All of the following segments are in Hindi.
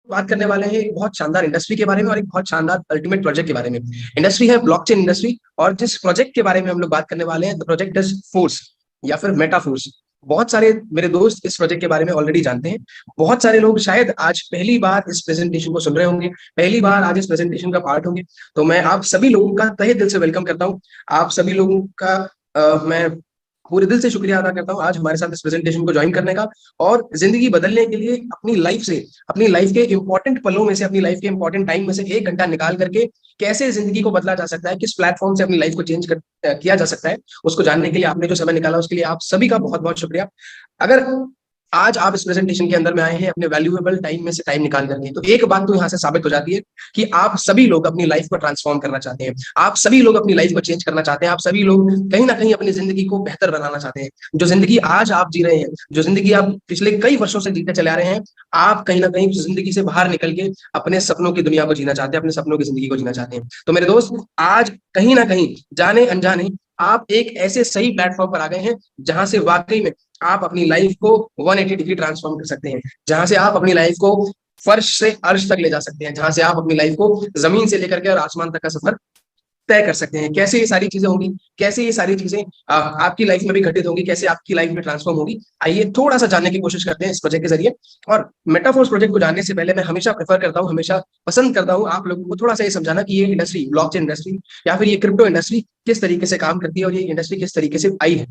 बात करने वाले हैं एक बहुत शानदार इंडस्ट्री के बारे में और एक बहुत शानदार अल्टीमेट प्रोजेक्ट के बारे में। इंडस्ट्री है ब्लॉकचेन इंडस्ट्री, और जिस प्रोजेक्ट के बारे में हम लोग बात करने वाले हैं, द प्रोजेक्ट इज फोर्स या फिर मेटा फोर्स। बहुत सारे मेरे दोस्त इस प्रोजेक्ट के बारे में ऑलरेडी जानते हैं। बहुत सारे लोग शायद आज पहली बार इस प्रेजेंटेशन को सुन रहे होंगे, पहली बार आज इस प्रेजेंटेशन का पार्ट होंगे। तो मैं आप सभी लोगों का तहे दिल से वेलकम करता हूँ। आप सभी लोगों का मैं पूरे दिल से शुक्रिया अदा करता हूँ आज हमारे साथ इस प्रेजेंटेशन को ज्वाइन करने का। और जिंदगी बदलने के लिए अपनी लाइफ से, अपनी लाइफ के इंपॉर्टेंट पलों में से, अपनी लाइफ के इंपॉर्टेंट टाइम में से 1 घंटा निकाल करके कैसे जिंदगी को बदला जा सकता है, किस प्लेटफॉर्म से अपनी लाइफ को किया जा सकता है, उसको जानने के लिए आपने जो समय निकाला उसके लिए आप सभी का बहुत बहुत शुक्रिया। अगर आज आप इस प्रेजेंटेशन के अंदर में आए हैं अपने वैल्यूएबल टाइम में से टाइम निकाल करके, तो एक बात तो यहाँ से साबित हो जाती है कि आप सभी लोग अपनी लाइफ को ट्रांसफॉर्म करना चाहते हैं, आप सभी लोग अपनी लाइफ को चेंज करना चाहते हैं, आप सभी लोग कहीं ना कहीं अपनी जिंदगी को बेहतर बनाना चाहते हैं। जो जिंदगी आज आप जी रहे हैं, जो जिंदगी आप पिछले कई वर्षों से जीते चले आ रहे हैं, आप कहीं ना कहीं जिंदगी से बाहर निकल के अपने सपनों की दुनिया को जीना चाहते हैं, अपने सपनों की जिंदगी को जीना चाहते हैं। तो मेरे दोस्त, आज कहीं ना कहीं जाने अनजाने आप एक ऐसे सही प्लेटफॉर्म पर आ गए हैं जहां से वाकई में आप अपनी लाइफ को 180 डिग्री ट्रांसफॉर्म कर सकते हैं, जहां से आप अपनी लाइफ को फर्श से अर्श तक ले जा सकते हैं, जहां से आप अपनी लाइफ को जमीन से लेकर के और आसमान तक का सफर तय कर सकते हैं। कैसे ये सारी चीजें होंगी, कैसे ये सारी चीजें आपकी लाइफ में भी घटित होंगी, कैसे आपकी लाइफ में ट्रांसफॉर्म होगी, आइए थोड़ा सा जानने की कोशिश करते हैं इस प्रोजेक्ट के जरिए। और मेटाफोर्स प्रोजेक्ट को जानने से पहले मैं हमेशा प्रेफर करता हूँ, हमेशा पसंद करता हूँ आप लोगों को थोड़ा सा ये समझाना कि ये इंडस्ट्री, ब्लॉकचेन इंडस्ट्री या फिर ये क्रिप्टो इंडस्ट्री किस तरीके से काम करती है और ये इंडस्ट्री किस तरीके से आई है।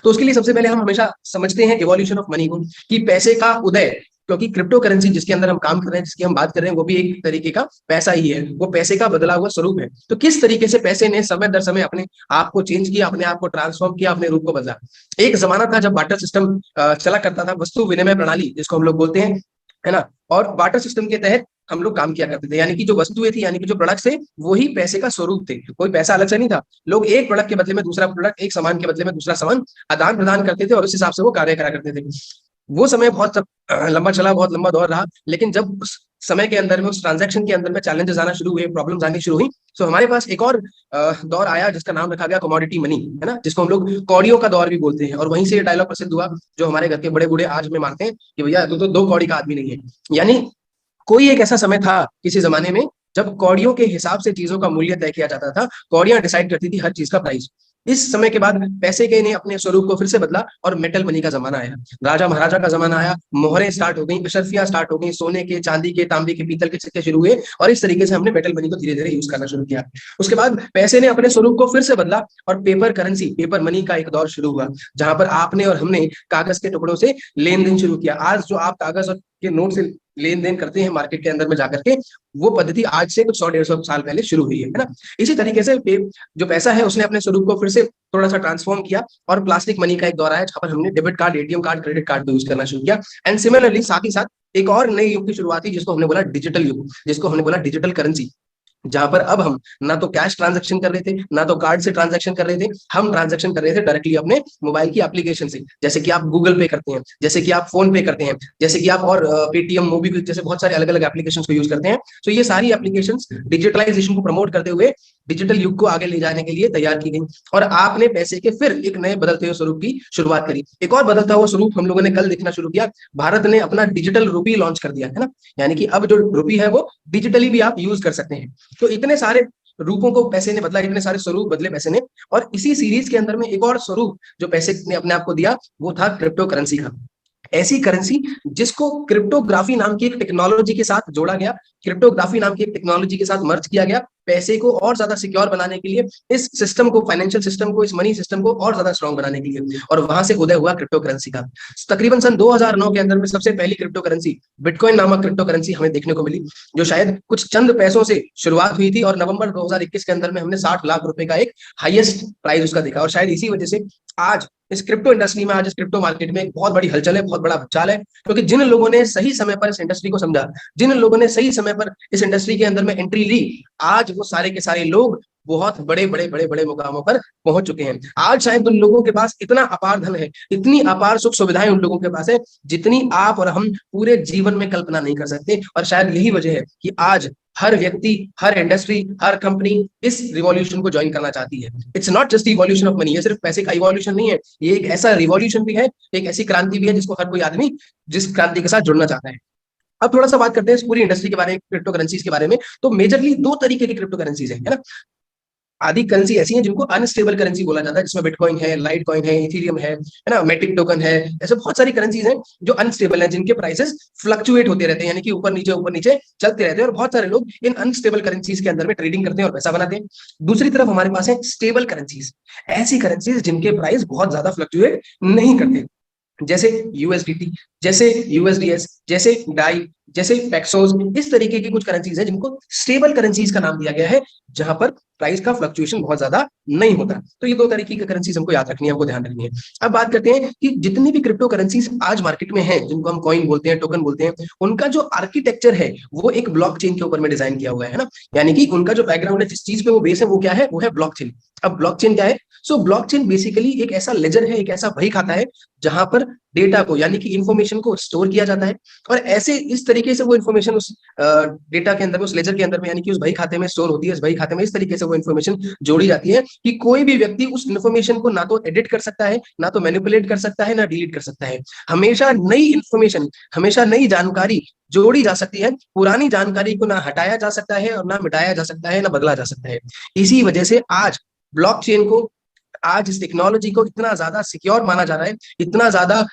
तो उसके लिए सबसे पहले हम हमेशा समझते हैं इवोल्यूशन ऑफ मनी को, कि पैसे का उदय, क्योंकि क्रिप्टो करेंसी जिसके अंदर हम काम कर रहे हैं, जिसकी हम बात कर रहे हैं, वो भी एक तरीके का पैसा ही है, वो पैसे का बदला हुआ स्वरूप है। तो किस तरीके से पैसे ने समय दर समय अपने आप को चेंज किया, अपने आप को ट्रांसफॉर्म किया, अपने रूप को बदला। एक जमाना था जब बार्टर सिस्टम चला करता था, वस्तु विनिमय प्रणाली जिसको हम लोग बोलते हैं, है ना। और बार्टर सिस्टम के तहत हम लोग काम किया करते थे, यानी कि जो वस्तुएं थी, यानी कि जो प्रोडक्ट्स थे, वही पैसे का स्वरूप थे, कोई पैसा अलग से नहीं था। लोग एक प्रोडक्ट के बदले में दूसरा प्रोडक्ट, एक सामान के बदले में दूसरा सामान आदान प्रदान करते थे और उस हिसाब से वो कार्य करा करते थे। वो समय बहुत लंबा चला, बहुत लंबा दौर रहा। लेकिन जब उस समय के अंदर में, उस ट्रांजैक्शन के अंदर में चैलेंजेस आना शुरू हुए, प्रॉब्लम्स आनी शुरू हुई, तो हमारे पास एक और दौर आया जिसका नाम रखा गया कमोडिटी मनी, है ना, जिसको हम लोग कौड़ियों का दौर भी बोलते हैं। और वहीं से ये डायलॉग प्रसिद्ध हुआ जो हमारे घर के बड़े बूढ़े आज में मानते हैं कि भैया तू तो 2 कौड़ी का आदमी नहीं है। यानी कोई एक ऐसा समय था किसी जमाने में जब कौड़ियों के हिसाब से चीजों का मूल्य तय किया जाता था, कौड़ियां डिसाइड करती थी हर चीज का प्राइस। इस समय के बाद पैसे के ने अपने स्वरूप को फिर से बदला और मेटल मनी का जमाना आया, राजा महाराजा का जमाना आया, मोहरें स्टार्ट हो गई, अशर्फियां स्टार्ट हो गई, सोने के, चांदी के, तांबे के, पीतल के सिक्के शुरू हुए, और इस तरीके से हमने मेटल मनी को धीरे धीरे यूज करना शुरू किया। उसके बाद पैसे ने अपने स्वरूप को फिर से बदला और पेपर करेंसी, पेपर मनी का एक दौर शुरू हुआ, जहां पर आपने और हमने कागज के टुकड़ों से लेन देन शुरू किया। आज जो आप कागज और के नोट से लेन देन करते हैं मार्केट के अंदर में जाकर के, वो पद्धति आज से कुछ 100-150 साल पहले शुरू हुई है ना। इसी तरीके से जो पैसा है उसने अपने स्वरूप को फिर से थोड़ा सा ट्रांसफॉर्म किया और प्लास्टिक मनी का एक दौर आया, जहां पर हमने debit card, ATM card, credit card को यूज करना शुरू किया। एंड सिमिलरली साथ ही साथ एक और नए युग की शुरुआत हुई जिसको हमने बोला डिजिटल युग, जिसको हमने बोला डिजिटल करेंसी, जहां पर अब हम ना तो कैश ट्रांजैक्शन कर रहे थे, ना तो कार्ड से ट्रांजैक्शन कर रहे थे, हम ट्रांजैक्शन कर रहे थे डायरेक्टली अपने मोबाइल की एप्लीकेशन से, जैसे कि आप गूगल पे करते हैं, जैसे कि आप फोन पे करते हैं, जैसे कि आप और पेटीएम, मोबीक्विक जैसे बहुत सारे अलग अलग एप्लीकेशन को यूज करते हैं। तो ये सारी एप्लीकेशन डिजिटलाइजेशन को प्रमोट करते हुए डिजिटल युग को आगे ले जाने के लिए तैयार की गई, और आपने पैसे के फिर एक नए बदलते हुए स्वरूप की शुरुआत करी। एक और बदलता हुआ स्वरूप हम लोगों ने कल देखना शुरू किया, भारत ने अपना डिजिटल रुपी लॉन्च कर दिया, है ना। यानी कि अब जो रुपी है वो डिजिटली भी आप यूज कर सकते हैं। तो इतने सारे रूपों को पैसे ने बदला, इतने सारे स्वरूप बदले पैसे ने, और इसी सीरीज के अंदर में एक और स्वरूप जो पैसे ने अपने आप को दिया वो था क्रिप्टो करेंसी का। ऐसी करेंसी जिसको क्रिप्टोग्राफी नाम की एक टेक्नोलॉजी के साथ जोड़ा गया, क्रिप्टोग्राफी नाम की एक टेक्नोलॉजी के साथ मर्ज किया गया, पैसे को और ज्यादा सिक्योर बनाने के लिए, इस सिस्टम को, फाइनेंशियल सिस्टम को, इस मनी सिस्टम को और ज्यादा स्ट्रॉन्ग बनाने के लिए, और वहां से उदय हुआ क्रिप्टो करेंसी का। तकरीबन सन 2009 के अंदर में सबसे पहली क्रिप्टो करेंसी बिटकॉइन नामक क्रिप्टो करेंसी हमें देखने को मिली, जो शायद कुछ चंद पैसों से शुरुआत हुई थी, और नवंबर 2021 के अंदर में हमने 60 लाख रुपए का एक हाईएस्ट प्राइस उसका देखा। और शायद इसी वजह से आज इस क्रिप्टो इंडस्ट्री में, आज इस क्रिप्टो मार्केट में एक बहुत बड़ी हलचल है, बहुत बड़ा भूचाल है, क्योंकि जिन लोगों ने सही समय पर इस इंडस्ट्री को समझा, जिन लोगों ने सही समय पर इस इंडस्ट्री के अंदर में एंट्री ली, आज वो सारे के सारे लोग बहुत बड़े बड़े बड़े बड़े मुकामों पर पहुंच चुके हैं। आज शायद उन लोगों के पास इतना अपार धन है, इतनी अपार सुख सुविधाएं उन लोगों के पास है, जितनी आप और हम पूरे जीवन में कल्पना नहीं कर सकते। और शायद यही वजह है कि आज हर व्यक्ति, हर इंडस्ट्री, हर कंपनी इस रिवॉल्यूशन को ज्वाइन करना चाहती है। It's not just evolution of money, ये सिर्फ पैसे का इवोल्यूशन नहीं है, ये एक ऐसा रिवॉल्यूशन भी है, एक ऐसी क्रांति भी है जिसको हर कोई आदमी, जिस क्रांति के साथ जुड़ना चाहता है। अब थोड़ा सा बात करते हैं इस पूरी इंडस्ट्री के बारे में, क्रिप्टो करेंसीज के बारे में। तो मेजरली दो तरीके की क्रिप्टो करेंसीज है ना। आधी करेंसी ऐसी है जिनको अनस्टेबल करेंसी बोला जाता है, जिसमें बिटकॉइन है, लाइट कॉइन है, इथेरियम है ना, मेटिक टोकन है। ऐसे बहुत सारी करेंसीज हैं जो अनस्टेबल है, जिनके प्राइसेस फ्लक्चुएट होते रहते हैं, यानी कि ऊपर नीचे चलते रहते हैं, और बहुत सारे लोग इन अनस्टेबल करेंसीज के अंदर में ट्रेडिंग करते हैं और पैसा बनाते हैं। दूसरी तरफ हमारे पास है स्टेबल करेंसीज, ऐसी करेंसीज जिनके प्राइस बहुत ज्यादा फ्लक्चुएट नहीं करते, जैसे यूएसडीटी, जैसे यूएसडीएस, जैसे डाई, जैसे पेक्सोस। इस तरीके की कुछ करेंसीज है जिनको स्टेबल करेंसीज का नाम दिया गया है, जहां पर प्राइस का फ्लक्चुएशन बहुत ज्यादा नहीं होता। तो ये दो तरीके की करेंसीज हमको याद रखनी है, हमको ध्यान रखनी है। अब बात करते हैं कि जितनी भी क्रिप्टो करेंसीज आज मार्केट में है, जिनको हम कॉइन बोलते हैं, टोकन बोलते हैं, उनका जो आर्किटेक्चर है वो एक ब्लॉकचेन के ऊपर में डिजाइन किया हुआ है ना। यानी कि उनका जो बैकग्राउंड है, जिस चीज पे वो बेस है, वो क्या है, वो है ब्लॉकचेन। अब ब्लॉकचेन क्या है? सो ब्लॉकचेन बेसिकली एक ऐसा लेजर है, एक ऐसा बही खाता है जहां पर डेटा को, यानी कि इंफॉर्मेशन को स्टोर किया जाता है, और ऐसे इस तरीके से वो इन्फॉर्मेशन उस डेटा के अंदर में, उस लेजर के अंदर में, यानी कि उस बही खाते में स्टोर होती है। इस बही खाते में इस तरीके से वो इन्फॉर्मेशन जोड़ी जाती है कि कोई भी व्यक्ति उस इन्फॉर्मेशन को ना तो एडिट कर सकता है, ना तो मैनिपुलेट कर सकता है, ना डिलीट कर सकता है। हमेशा नई इंफॉर्मेशन, हमेशा नई जानकारी जोड़ी जा सकती है, पुरानी जानकारी को ना हटाया जा सकता है, और ना मिटाया जा सकता है, ना बदला जा सकता है। इसी वजह से आज ब्लॉकचेन को, आज इस टेक्नोलॉजी को इतना ज्यादा सिक्योर माना जा रहा है, इतना ज्यादा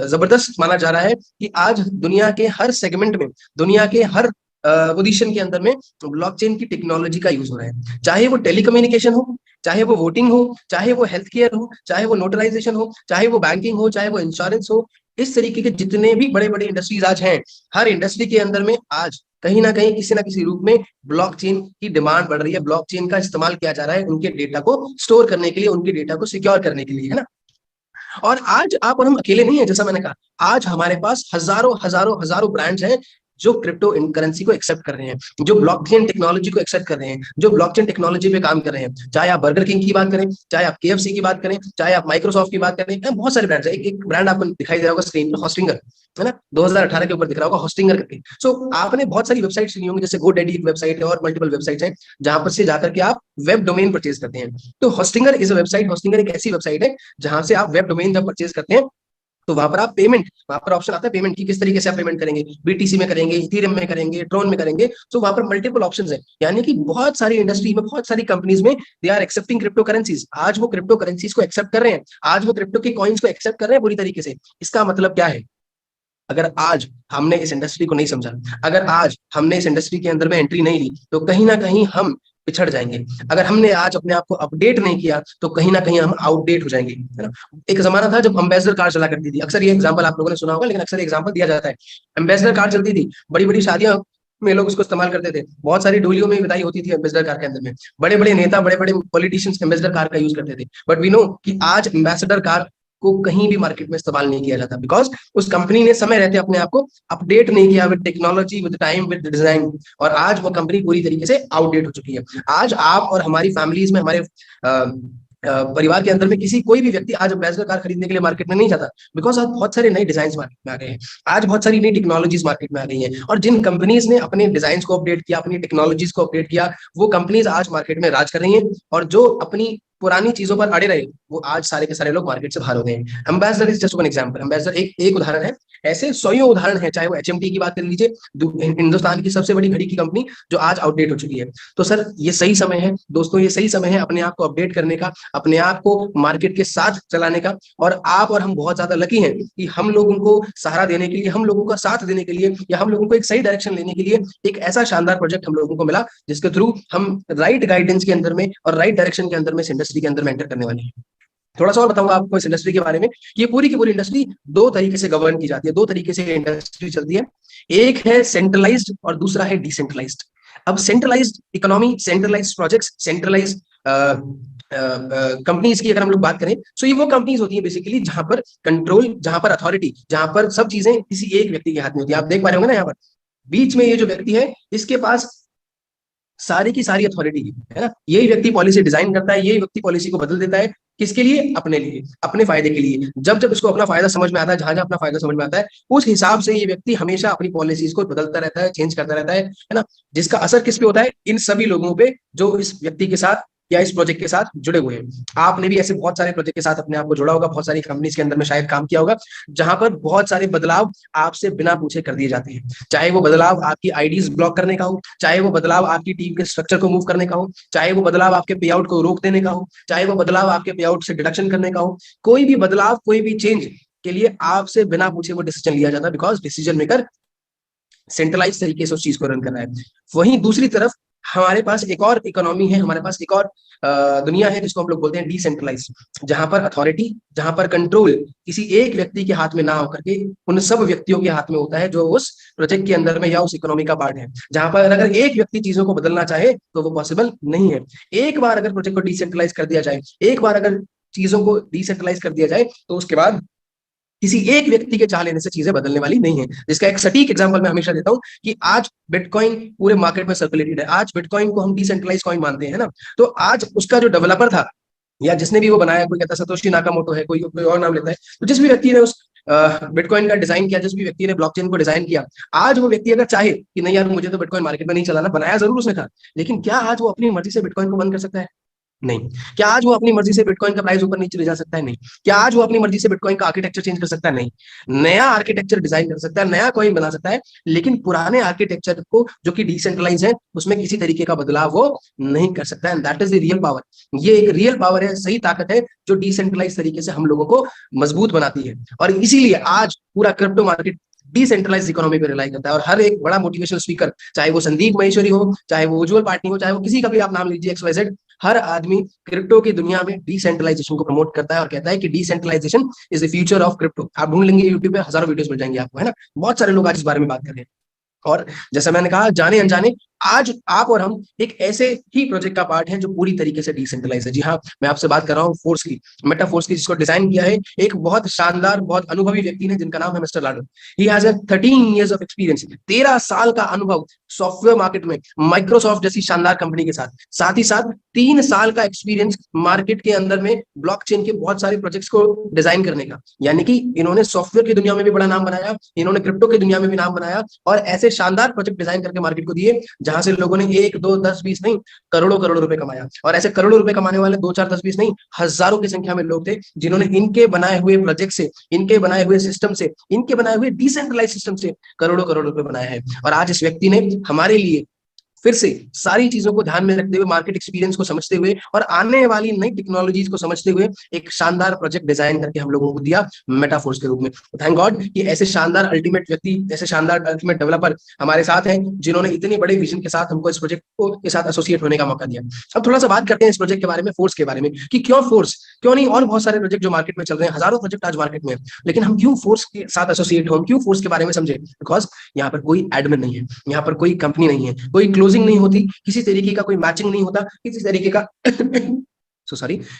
जबरदस्त माना जा रहा है कि आज दुनिया के हर सेगमेंट में, दुनिया के हर पोजीशन के अंदर में ब्लॉकचेन की टेक्नोलॉजी का यूज हो रहा है। चाहे वो टेलीकम्युनिकेशन हो, चाहे वो वोटिंग हो, चाहे वो हेल्थ केयर हो, चाहे वो नोटराइजेशन हो, चाहे वो बैंकिंग हो, चाहे वो इंश्योरेंस हो। इस तरीके के जितने भी बड़े बड़े इंडस्ट्रीज आज हैं, हर इंडस्ट्री के अंदर में आज कहीं ना कहीं, किसी ना किसी रूप में ब्लॉकचेन की डिमांड बढ़ रही है, ब्लॉकचेन का इस्तेमाल किया जा रहा है उनके डेटा को स्टोर करने के लिए, उनके डेटा को सिक्योर करने के लिए, है ना। और आज आप और हम अकेले नहीं है, जैसा मैंने कहा, आज हमारे पास हजारों हजारों हजारों ब्रांड्स हैं जो क्रिप्टो करेंसी को एक्सेप्ट कर रहे हैं, जो ब्लॉकचेन टेक्नोलॉजी को एक्सेप्ट कर रहे हैं, जो ब्लॉकचेन टेक्नोलॉजी पे काम कर रहे हैं। चाहे आप बर्गर किंग की बात करें, चाहे आप केएफसी की बात करें, चाहे आप माइक्रोसॉफ्ट की बात करें, बहुत सारे ब्रांड्स हैं। एक ब्रांड आपको दिखाई दे रहा होगा स्क्रीन पर, हॉस्टिंगर, है ना, 2018 के ऊपर दिख रहा होगा हॉस्टिंगर करके। सो आपने बहुत सारी वेबसाइट सुनी होंगी, जैसे GoDaddy एक वेबसाइट है, और मल्टीपल वेबसाइट्स हैं जहां पर से जाकर के आप वेब डोमेन परचेज करते हैं। तो हॉस्टिंगर इज अ वेबसाइट, हॉस्टिंगर एक ऐसी वेबसाइट है जहां से आप वेब डोमेन जब परचेज करते हैं, तो वहां पर आप पेमेंट, वहां पर ऑप्शन आता है पेमेंट की, किस तरीके से आप पेमेंट करेंगे, बीटीसी में करेंगे, इथेरियम में करेंगे, ट्रोन में करेंगे। तो वहां पर मल्टीपल ऑप्शंस है, यानी कि बहुत सारी इंडस्ट्री में, बहुत सारी कंपनीज में they are accepting cryptocurrencies. आज वो क्रिप्टो करेंसीज को एक्सेप्ट कर रहे हैं, आज वो क्रिप्टो के कॉइन्स को एक्सेप्ट कर रहे हैं पूरी तरीके से। इसका मतलब क्या है? अगर आज हमने इस इंडस्ट्री को नहीं समझा, अगर आज हमने इस इंडस्ट्री के अंदर में एंट्री नहीं ली, तो कहीं ना कहीं हम पिछड़ जाएंगे। अगर हमने आज अपने आप को अपडेट नहीं किया, तो कहीं ना कहीं हम आउटडेट हो जाएंगे, है ना। एक जमाना था जब एम्बेसडर कार चला करती थी, अक्सर ये एग्जांपल आप लोगों ने सुना होगा, लेकिन अक्सर एग्जांपल दिया जाता है। एम्बेसडर कार चलती थी, बड़ी बड़ी शादियां में लोग उसको इस्तेमाल करते थे, बहुत सारी डोलियों में विदाई होती थी एम्बेसडर कार के अंदर में, बड़े बड़े नेता, बड़े बड़े पॉलिटिशियंस एम्बेसडर कार का यूज करते थे। बट वी नो कि आज एम्बेसडर कार को कहीं भी मार्केट में इस्तेमाल नहीं किया जाता, बिकॉज उस कंपनी ने समय रहते अपने आप को अपडेट नहीं किया with technology, with time, with design, और आज वो कंपनी पूरी तरीके से आउटडेट हो चुकी है। आज आप और हमारी फैमिलीज में, हमारे परिवार के अंदर में किसी, कोई भी व्यक्ति आज एम्बेसडर कार खरीदने के लिए मार्केट में नहीं जाता, बिकॉज आज बहुत सारे नए डिजाइन मार्केट में आ गए हैं, आज बहुत सारी नई टेक्नोलॉजीज मार्केट में आ गई हैं, और जिन कंपनीज ने अपने डिजाइन को अपडेट किया, अपनी टेक्नोलॉजीज को अपडेट किया, वो कंपनीज आज मार्केट में राज कर रही हैं। और जो अपनी पुरानी चीजों पर अड़े रहे, वो आज सारे के सारे लोग मार्केट से बाहर हो गए हैं। Ambassador is just one example, ambassador एक उदाहरण है, ऐसे सौ उदाहरण है। चाहे वो एचएमटी की बात कर लीजिए, हिंदुस्तान की सबसे बड़ी घड़ी की कंपनी, जो आज आउटडेट हो चुकी है। तो सर ये सही समय है दोस्तों, ये सही समय है अपने आप को अपडेट करने का, अपने आप को मार्केट के साथ चलाने का। और आप और हम बहुत ज्यादा लकी हैं कि हम लोगों को सहारा देने के लिए, हम लोगों का साथ देने के लिए, या हम लोगों को एक सही डायरेक्शन लेने के लिए एक ऐसा शानदार प्रोजेक्ट हम लोगों को मिला, जिसके थ्रू हम राइट गाइडेंस के अंदर में और राइट डायरेक्शन के अंदर में इंडस्ट्री के अंदर में एंटर करने वाले हैं। थोड़ा सा और बताऊंगा आपको इस इंडस्ट्री के बारे में कि ये पूरी की पूरी इंडस्ट्री दो तरीके से गवर्न की जाती है, दो तरीके से इंडस्ट्री चलती है। एक है सेंट्रलाइज्ड और दूसरा है डिसेंट्रलाइज्ड। अब centralised economy, centralised projects, centralised companies की अगर हम लोग बात करें, तो ये वो कंपनीज होती है बेसिकली जहां पर कंट्रोल, जहां पर अथॉरिटी, जहां पर सब चीजें किसी एक व्यक्ति के हाथ में होती है। आप देख पा रहे होंगे ना, यहाँ पर बीच में ये जो व्यक्ति है, इसके पास सारी की सारी अथॉरिटी है ना। यही व्यक्ति पॉलिसी डिजाइन करता है, यही व्यक्ति पॉलिसी को बदल देता है, किसके लिए? अपने लिए, अपने फायदे के लिए। जब जब इसको अपना फायदा समझ में आता है, जहां जहां अपना फायदा समझ में आता है, उस हिसाब से ये व्यक्ति हमेशा अपनी पॉलिसीज को बदलता रहता है, चेंज करता रहता है ना। जिसका असर किस पे होता है? इन सभी लोगों पे जो इस व्यक्ति के साथ या इस प्रोजेक्ट के साथ जुड़े हुए हैं। आपने भी ऐसे बहुत सारे प्रोजेक्ट के साथ अपने आप को जोड़ा होगा, बहुत सारी कंपनीज के अंदर में शायद काम किया होगा, जहां पर बहुत सारे बदलाव आपसे बिना पूछे कर दिए जाते हैं। चाहे वो बदलाव आपकी आईडीज ब्लॉक करने का हो, चाहे वो बदलाव आपकी टीम के स्ट्रक्चर को मूव करने का हो, चाहे वो बदलाव आपके पे आउट को रोक देने का हो, चाहे वो बदलाव आपके पे आउट से डिडक्शन करने का हो, कोई भी बदलाव, कोई भी चेंज के लिए आपसे बिना पूछे वो डिसीजन लिया जाता है, बिकॉज डिसीजन मेकर सेंट्रलाइज तरीके से उस चीज को रन कर रहा है। वहीं दूसरी तरफ हमारे पास एक और इकोनॉमी है, हमारे पास एक और दुनिया है जिसको हम लोग बोलते हैं डिसेंट्रलाइज, जहां पर अथॉरिटी, जहां पर कंट्रोल किसी एक व्यक्ति के हाथ में ना होकर के उन सब व्यक्तियों के हाथ में होता है जो उस प्रोजेक्ट के अंदर में या उस इकोनॉमी का पार्ट है। जहां पर अगर एक व्यक्ति चीजों को बदलना चाहे तो वो पॉसिबल नहीं है। एक बार अगर प्रोजेक्ट को डिसेंट्रलाइज कर दिया जाए, एक बार अगर चीजों को डिसेंट्रलाइज कर दिया जाए, तो उसके बाद किसी एक व्यक्ति के चाह लेने से चीजें बदलने वाली नहीं है। जिसका एक सटीक एग्जांपल मैं हमेशा देता हूं कि आज बिटकॉइन पूरे मार्केट में सर्कुलेटेड है, आज बिटकॉइन को हम डिसेंट्रलाइज कॉइन मानते हैं ना, तो आज उसका जो डेवलपर था या जिसने भी वो बनाया, कोई कहता है सतोशी नाकामोटो है, कोई और नाम लेता है, तो जिस भी व्यक्ति ने उस बिटकॉइन का डिजाइन किया, जिस भी व्यक्ति ने ब्लॉकचेन को डिजाइन किया, आज वो व्यक्ति अगर चाहे कि नहीं यार मुझे तो बिटकॉइन मार्केट में नहीं चलाना, बनाया जरूर उसने था, लेकिन क्या आज वो अपनी मर्जी से बिटकॉइन को बंद कर सकता है? नहीं। क्या आज वो अपनी मर्जी से बिटकॉइन का प्राइस ऊपर नीचे ले जा सकता है? नहीं। क्या आज वो अपनी मर्जी से बिटकॉइन का आर्किटेक्चर चेंज कर सकता है? नहीं। नया आर्किटेक्चर डिजाइन कर सकता है, नया कॉइन बना सकता है, लेकिन पुराने आर्किटेक्चर को जो कि डिसेंट्रलाइज है उसमें किसी तरीके का बदलाव वो नहीं कर सकता है। That is the real power. ये एक रियल पावर है, सही ताकत है जो डिसेंट्रलाइज तरीके से हम लोगों को मजबूत बनाती है। और इसीलिए आज पूरा क्रिप्टो मार्केट डिसेंट्रलाइज इकोनॉमी पे रिलाई करता है। और हर एक बड़ा मोटिवेशनल स्पीकर, चाहे वो संदीप महेश्वरी हो, चाहे वो उज्जवल पाटनी हो, चाहे वो किसी का भी आप नाम लीजिए, XYZ, हर आदमी क्रिप्टो की दुनिया में डिसेंट्रलाइजेशन को प्रमोट करता है और कहता है कि decentralisation is the future of crypto. आप ढूंढ लेंगे यूट्यूब पे, हजारों वीडियोस मिल जाएंगे आपको, है ना। बहुत सारे लोग आज इस बारे में बात कर रहे हैं। और जैसा मैंने कहा, जाने अनजाने आज आप और हम एक ऐसे ही प्रोजेक्ट का पार्ट है जो पूरी तरीके से डिसेंट्रलाइज है। जी हाँ, मैं आपसे बात कर रहा हूँ फोर्स की, मेटा फोर्स की, जिसको डिजाइन किया है एक बहुत शानदार, बहुत अनुभवी व्यक्ति ने, जिनका नाम है mister Lado. He has 13 years of experience, 13 साल का अनुभव सॉफ्टवेयर मार्केट में माइक्रोसॉफ्ट जैसी शानदार कंपनी के साथ ही साथ 3 साल का एक्सपीरियंस मार्केट के अंदर में ब्लॉकचेन के बहुत सारे प्रोजेक्ट्स को डिजाइन करने का। यानी कि इन्होंने सॉफ्टवेयर की दुनिया में भी बड़ा नाम बनाया, इन्होंने क्रिप्टो की दुनिया में भी नाम बनाया, और ऐसे शानदार प्रोजेक्ट डिजाइन करके मार्केट को दिए जहां से लोगों ने 1, 2, 10, 20 नहीं, करोड़ों करोड़ रुपए कमाया। और ऐसे करोड़ों रुपए कमाने वाले 2, 4, 10, 20 नहीं, हजारों की संख्या में लोग थे जिन्होंने इनके बनाए हुए प्रोजेक्ट से, इनके बनाए हुए सिस्टम से, इनके बनाए हुए डिसेंट्रलाइज सिस्टम से करोड़ों करोड़ रुपए बनाए हैं। और आज इस व्यक्ति ने हमारे लिए फिर से सारी चीजों को ध्यान में रखते हुए, मार्केट एक्सपीरियंस को समझते हुए और आने वाली नई टेक्नोलॉजीज को समझते हुए एक शानदार प्रोजेक्ट डिजाइन करके हम लोगों को दिया मेटाफोर्स के रूप में। थैंक गॉड कि ऐसे शानदार अल्टीमेट व्यक्ति, ऐसे शानदार अल्टीमेट डेवलपर हमारे साथ हैं, जिन्होंने इतने बड़े विजन के साथ हमको इस प्रोजेक्ट को के साथ एसोसिएट होने का मौका दिया। अब थोड़ा सा बात करते हैं इस प्रोजेक्ट के बारे में, फोर्स के बारे में, कि क्यों फोर्स, क्यों नहीं और बहुत सारे प्रोजेक्ट जो मार्केट में चल रहे हैं, हजारों प्रोजेक्ट आज मार्केट में, लेकिन हम क्यों फोर्स के साथ एसोसिएट हो, हम क्यों फोर्स के बारे में समझे? बिकॉज यहाँ पर कोई एडमिन नहीं है, यहाँ पर कोई कंपनी नहीं है, कोई क्लोजिंग नहीं होती, किसी तरीके का कोई मैचिंग नहीं होता, किसी तरीके का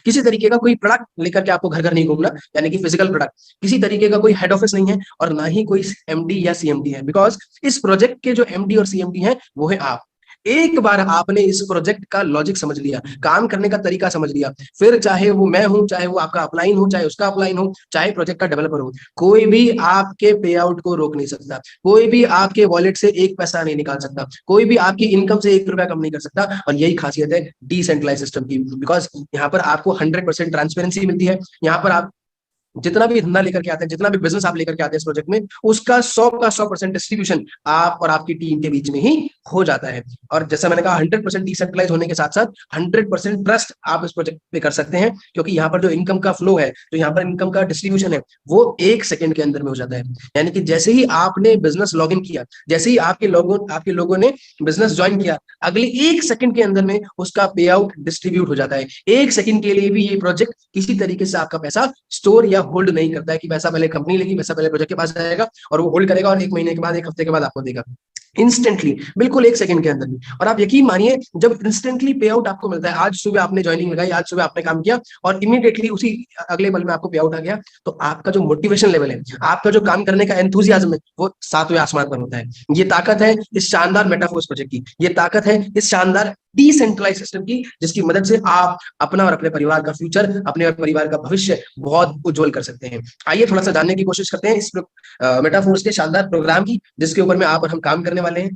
किसी तरीके का कोई प्रोडक्ट लेकर के आपको घर घर नहीं घूमना, यानी कि फिजिकल प्रोडक्ट, किसी तरीके का कोई हेड ऑफिस नहीं है, और ना ही कोई एमडी या सीएमडी है। बिकॉज इस प्रोजेक्ट के जो एमडी और सीएमडी है वो है आप। एक बार आपने इस प्रोजेक्ट का लॉजिक समझ लिया, काम करने का तरीका समझ लिया, फिर चाहे वो मैं हूं, चाहे वो आपका अपलाइन हो, चाहे उसका अपलाइन हो, चाहे प्रोजेक्ट का डेवलपर हो, कोई भी आपके पे आउट को रोक नहीं सकता, कोई भी आपके वॉलेट से एक पैसा नहीं निकाल सकता, कोई भी आपकी इनकम से 1 रुपया कम नहीं कर सकता। और यही खासियत है डिसेंट्रलाइज सिस्टम की, बिकॉज यहाँ पर आपको 100% ट्रांसपेरेंसी मिलती है। यहाँ पर आप जितना भी धंधा लेकर के आते हैं, जितना भी बिजनेस आप लेकर के आते हैं इस प्रोजेक्ट में, उसका 100 का 100% डिस्ट्रीब्यूशन आप और आपकी टीम के बीच में ही हो जाता है। और जैसा मैंने कहा, 100% डिसेंट्रलाइज होने के साथ साथ 100% ट्रस्ट आप इस प्रोजेक्ट पे कर सकते हैं, क्योंकि यहाँ पर जो इनकम का फ्लो है, जो यहाँ पर इनकम का डिस्ट्रीब्यूशन है, वो 1 सेकंड के अंदर में हो जाता है। यानी कि जैसे ही आपने बिजनेस लॉग इन किया, जैसे ही आपके लोगों ने बिजनेस ज्वाइन किया, अगले 1 सेकंड के अंदर में उसका पे आउट डिस्ट्रीब्यूट हो जाता है। 1 सेकंड के लिए भी ये प्रोजेक्ट किसी तरीके से आपका पैसा स्टोर या होल्ड नहीं करता है कि पैसा पहले कंपनी लेगी, पैसा पहले प्रोजेक्ट के पास जाएगा और वो होल्ड करेगा और 1 महीने के बाद, 1 हफ्ते के बाद आपको देगा। इंस्टेंटली, बिल्कुल 1 सेकंड के अंदर में। और आप यकीन मानिए, जब इंस्टेंटली पे आउट आपको मिलता है, आज सुबह आपने ज्वाइनिंग लगाई, आज सुबह आपने काम किया और इमीडिएटली उसी अगले पल में आपको पे आउट आ गया, तो आपका जो मोटिवेशन लेवल है, आपका जो काम करने का एंथुसियाज्म है, वो 7वें आसमान पर होता है। ये ताकत है इस शानदार मेटाफोर्स प्रोजेक्ट की, ये ताकत है इस शानदार डिसेंट्रलाइज सिस्टम की, जिसकी मदद से आप अपना और अपने परिवार का फ्यूचर, अपने और परिवार का भविष्य बहुत उज्जवल कर सकते हैं। आइए थोड़ा सा जानने की कोशिश करते हैं इस मेटाफोर्स के शानदार प्रोग्राम की, जिसके ऊपर में आप और हम काम करने वाले हैं।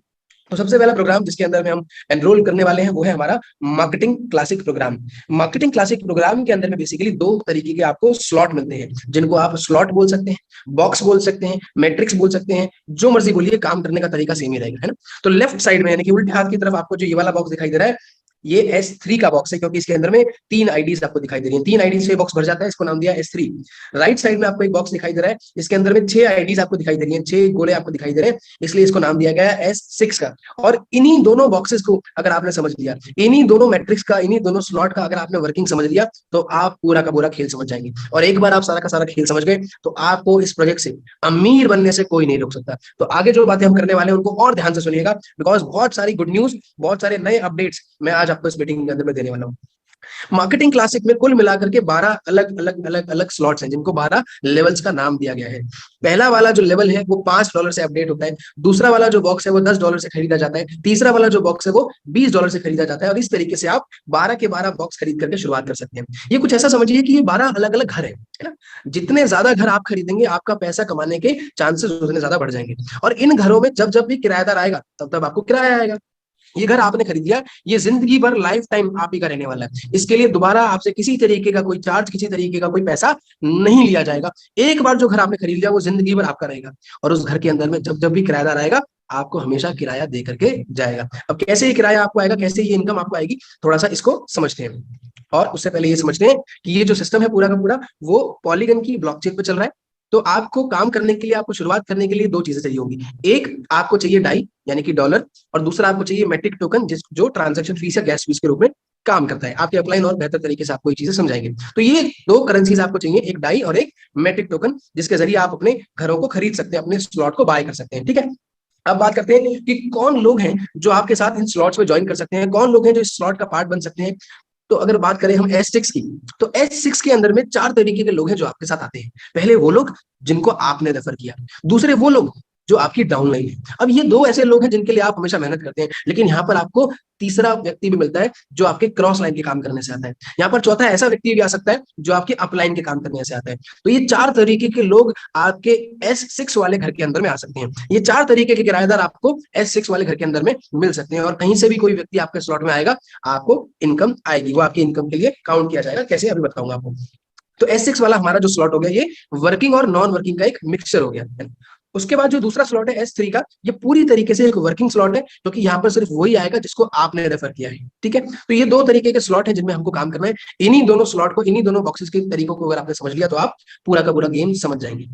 तो सबसे पहला प्रोग्राम जिसके अंदर में हम एनरोल करने वाले हैं वो है हमारा marketing classic programme. Marketing classic programme के अंदर में बेसिकली दो तरीके के आपको स्लॉट मिलते हैं, जिनको आप स्लॉट बोल सकते हैं, बॉक्स बोल सकते हैं, मैट्रिक्स बोल सकते हैं, जो मर्जी बोलिए, काम करने का तरीका सेम ही रहेगा, है ना। तो लेफ्ट साइड में यानी कि उल्टे हाथ की तरफ आपको जो ये वाला बॉक्स दिखाई दे रहा है, ये S3 का बॉक्स है, क्योंकि इसके अंदर में 3 आईडीज आपको दिखाई दे रही हैं, 3 आईडी से बॉक्स भर जाता है, इसको नाम दिया S3। राइट साइड में आपको एक बॉक्स दिखाई दे रहा है, इसके अंदर में 6 आईडीज आपको दिखाई दे रही हैं, 6 गोले आपको दिखाई दे रहे हैं, इसलिए इसको नाम दिया गया है S6 का। और इन्हीं दोनों बॉक्सेस को अगर आपने समझ लिया, इन्हीं दोनों मैट्रिक्स का, इन्हीं दोनों स्लॉट का अगर आपने वर्किंग समझ लिया, तो आप पूरा का पूरा खेल समझ जाएंगे। और एक बार आप सारा का सारा खेल समझ गए तो आपको इस प्रोजेक्ट से अमीर बनने से कोई नहीं रोक सकता। तो आगे जो बातें हम करने वाले हैं उनको और ध्यान से सुनिएगा, बिकॉज बहुत सारी गुड न्यूज, बहुत सारे नए अपडेट्स मैं आज आपको इस मीटिंग के अंदर में देने वाला हूँ। मार्केटिंग क्लासिक में कुल मिलाकर के 12 अलग अलग अलग अलग स्लॉट्स हैं, जिनको 12 लेवल्स का नाम दिया गया है। पहला वाला जो लेवल है वो $5 से अपडेट होता है, दूसरा वाला जो बॉक्स है वो $10 से खरीदा जाता है, तीसरा वाला जो बॉक्स है वो $20 से खरीदा जाता है। और इस तरीके से आप 12 के 12 बॉक्स खरीद करके शुरुआत कर सकते हैं। ये कुछ ऐसा समझिए कि ये 12 अलग अलग घर है ना। जितने ज्यादा घर आप खरीदेंगे, आपका पैसा कमाने के चांसेस उतने ज्यादा बढ़ जाएंगे। और इन घरों में जब जब भी किराएदार आएगा तब तब आपको किराया आएगा। ये घर आपने खरीद लिया, ये जिंदगी भर लाइफ टाइम आप ही का रहने वाला है। इसके लिए दोबारा आपसे किसी तरीके का कोई चार्ज, किसी तरीके का कोई पैसा नहीं लिया जाएगा। एक बार जो घर आपने खरीद लिया वो जिंदगी भर आपका रहेगा। और उस घर के अंदर में जब जब भी किराएदार आएगा, आपको हमेशा किराया दे करके जाएगा। अब कैसे ये किराया आपको आएगा, कैसे ये इनकम आपको आएगी, थोड़ा सा इसको समझते हैं। और उससे पहले ये समझते हैं कि ये जो सिस्टम है पूरा का पूरा वो पॉलीगन की ब्लॉकचेन पे चल रहा है। तो आपको काम करने के लिए, आपको शुरुआत करने के लिए दो चीजें चाहिए होंगी। एक आपको चाहिए डाई यानी कि डॉलर, और दूसरा आपको चाहिए मैट्रिक टोकन, जो ट्रांजैक्शन फीस या गैस फीस के रूप में काम करता है। आपके अपलाइन और बेहतर तरीके से आपको ये चीजें समझाएंगे। तो ये दो करेंसीज आपको चाहिए, एक डाई और एक मैट्रिक टोकन, जिसके जरिए आप अपने घरों को खरीद सकते हैं, अपने स्लॉट को बाय कर सकते हैं। ठीक है, अब बात करते हैं कि कौन लोग हैं जो आपके साथ इन स्लॉट्स में ज्वाइन कर सकते हैं, कौन लोग हैं जो इस स्लॉट का पार्ट बन सकते हैं। तो अगर बात करें हम S6 की, तो S6 के अंदर में 4 तरीके के लोग हैं जो आपके साथ आते हैं। पहले वो लोग जिनको आपने रेफर किया, दूसरे वो लोग जो आपकी डाउनलाइन है। अब ये दो ऐसे लोग हैं जिनके लिए आप हमेशा मेहनत करते हैं, लेकिन यहाँ पर आपको तीसरा व्यक्ति भी मिलता है जो आपके क्रॉस लाइन के काम करने से आता है। यहाँ पर चौथा ऐसा व्यक्ति भी आ सकता है जो आपके अपलाइन के काम करने से आता है। तो ये 4 तरीके के लोग आपके S6 वाले घर के अंदर में आ सकते हैं। ये 4 तरीके के किराएदार आपको S6 वाले घर के अंदर में मिल सकते हैं। और कहीं से भी कोई व्यक्ति आपके स्लॉट में आएगा, आपको इनकम आएगी, वो आपकी इनकम के लिए काउंट किया जाएगा। कैसे, अभी बताऊंगा आपको। तो S6 वाला हमारा जो स्लॉट हो गया, ये वर्किंग और नॉन वर्किंग का एक मिक्सचर हो गया। उसके बाद जो दूसरा स्लॉट है S3 का, ये पूरी तरीके से एक वर्किंग स्लॉट है, क्योंकि यहाँ पर सिर्फ वही आएगा जिसको आपने रेफर किया है। ठीक है, तो ये दो तरीके के स्लॉट है जिनमें हमको काम करना है। इन्हीं दोनों स्लॉट को, इन्हीं दोनों बॉक्सेस के तरीकों को अगर आपने समझ लिया तो आप पूरा का पूरा गेम समझ जाएंगे।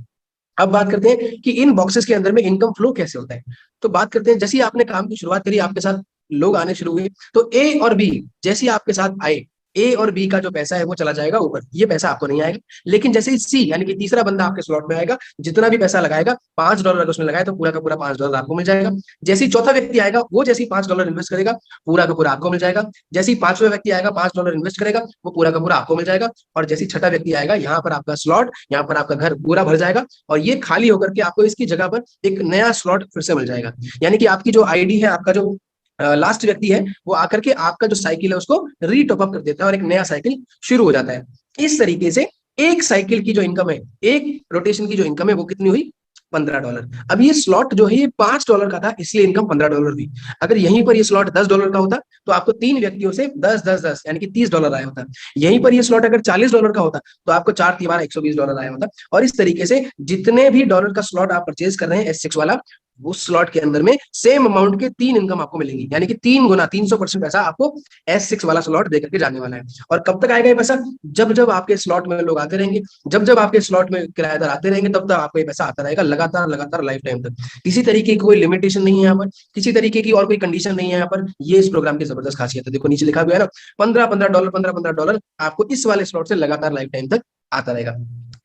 अब बात करते हैं कि इन बॉक्सेस के अंदर में इनकम फ्लो कैसे होता है। तो बात करते हैं, जैसे ही आपने काम की शुरुआत करी, आपके साथ लोग आने शुरू हुए, तो ए और बी जैसे आपके साथ आए, ए और बी का जो पैसा है वो चला जाएगा ऊपर, ये पैसा आपको नहीं आएगा। लेकिन जैसे ही सी यानी कि तीसरा बंदा आपके स्लॉट में आएगा, जितना भी पैसा लगाएगा, $5 अगर उसने लगाया तो पूरा का पूरा $5 आपको मिल जाएगा। जैसे ही चौथा व्यक्ति आएगा, वो जैसे ही $5 इन्वेस्ट करेगा, पूरा का पूरा आपको मिल जाएगा। जैसे ही पांचवा व्यक्ति आएगा, $5 इन्वेस्ट करेगा, वो पूरा का पूरा आपको मिल जाएगा। और जैसे ही छठा व्यक्ति आएगा, यहाँ पर आपका स्लॉट, यहाँ पर आपका घर पूरा भर जाएगा, और ये खाली होकर के आपको इसकी जगह पर एक नया स्लॉट फिर से मिल जाएगा। यानी कि आपकी जो आईडी है, आपका जो लास्ट व्यक्ति है, वो आकर के आपका जो साइकिल है उसको रीटॉप अप कर देता है और एक नया साइकिल शुरू हो जाता है। इस तरीके से एक साइकिल की जो इनकम है, एक रोटेशन की जो इनकम है, वो कितनी हुई, $15। अब ये स्लॉट जो है ये $5 का था, इसलिए इनकम $15 हुई। अगर यहीं पर ये स्लॉट $10 का होता तो आपको 3 व्यक्तियों से 10 यानी कि $30 आया होता। यहीं पर ये स्लॉट अगर $40 का होता तो आपको 4 3 $120 आया होता। और इस तरीके से जितने भी डॉलर का स्लॉट आप परचेज कर रहे हैं S6 वाला, वो स्लॉट के अंदर में सेम अमाउंट के 3 इनकम आपको मिलेंगी, यानी कि 3 गुना 300% पैसा आपको S6 वाला स्लॉट देकर के जाने वाला है। और कब तक आएगा ये पैसा, जब जब आपके स्लॉट में लोग आते रहेंगे, जब जब आपके स्लॉट में किराएदार आते रहेंगे, तब तक आपको ये पैसा आता रहेगा, लगातार लगातार लाइफ टाइम तक। किसी तरीके की कोई लिमिटेशन नहीं है यहाँ पर, किसी तरीके की और कोई कंडीशन नहीं है यहाँ पर। ये इस प्रोग्राम की जबरदस्त खासियत है। देखो नीचे लिखा हुआ है ना, $15 आपको इस वाले स्लॉट से लगातार लाइफ टाइम तक आता रहेगा।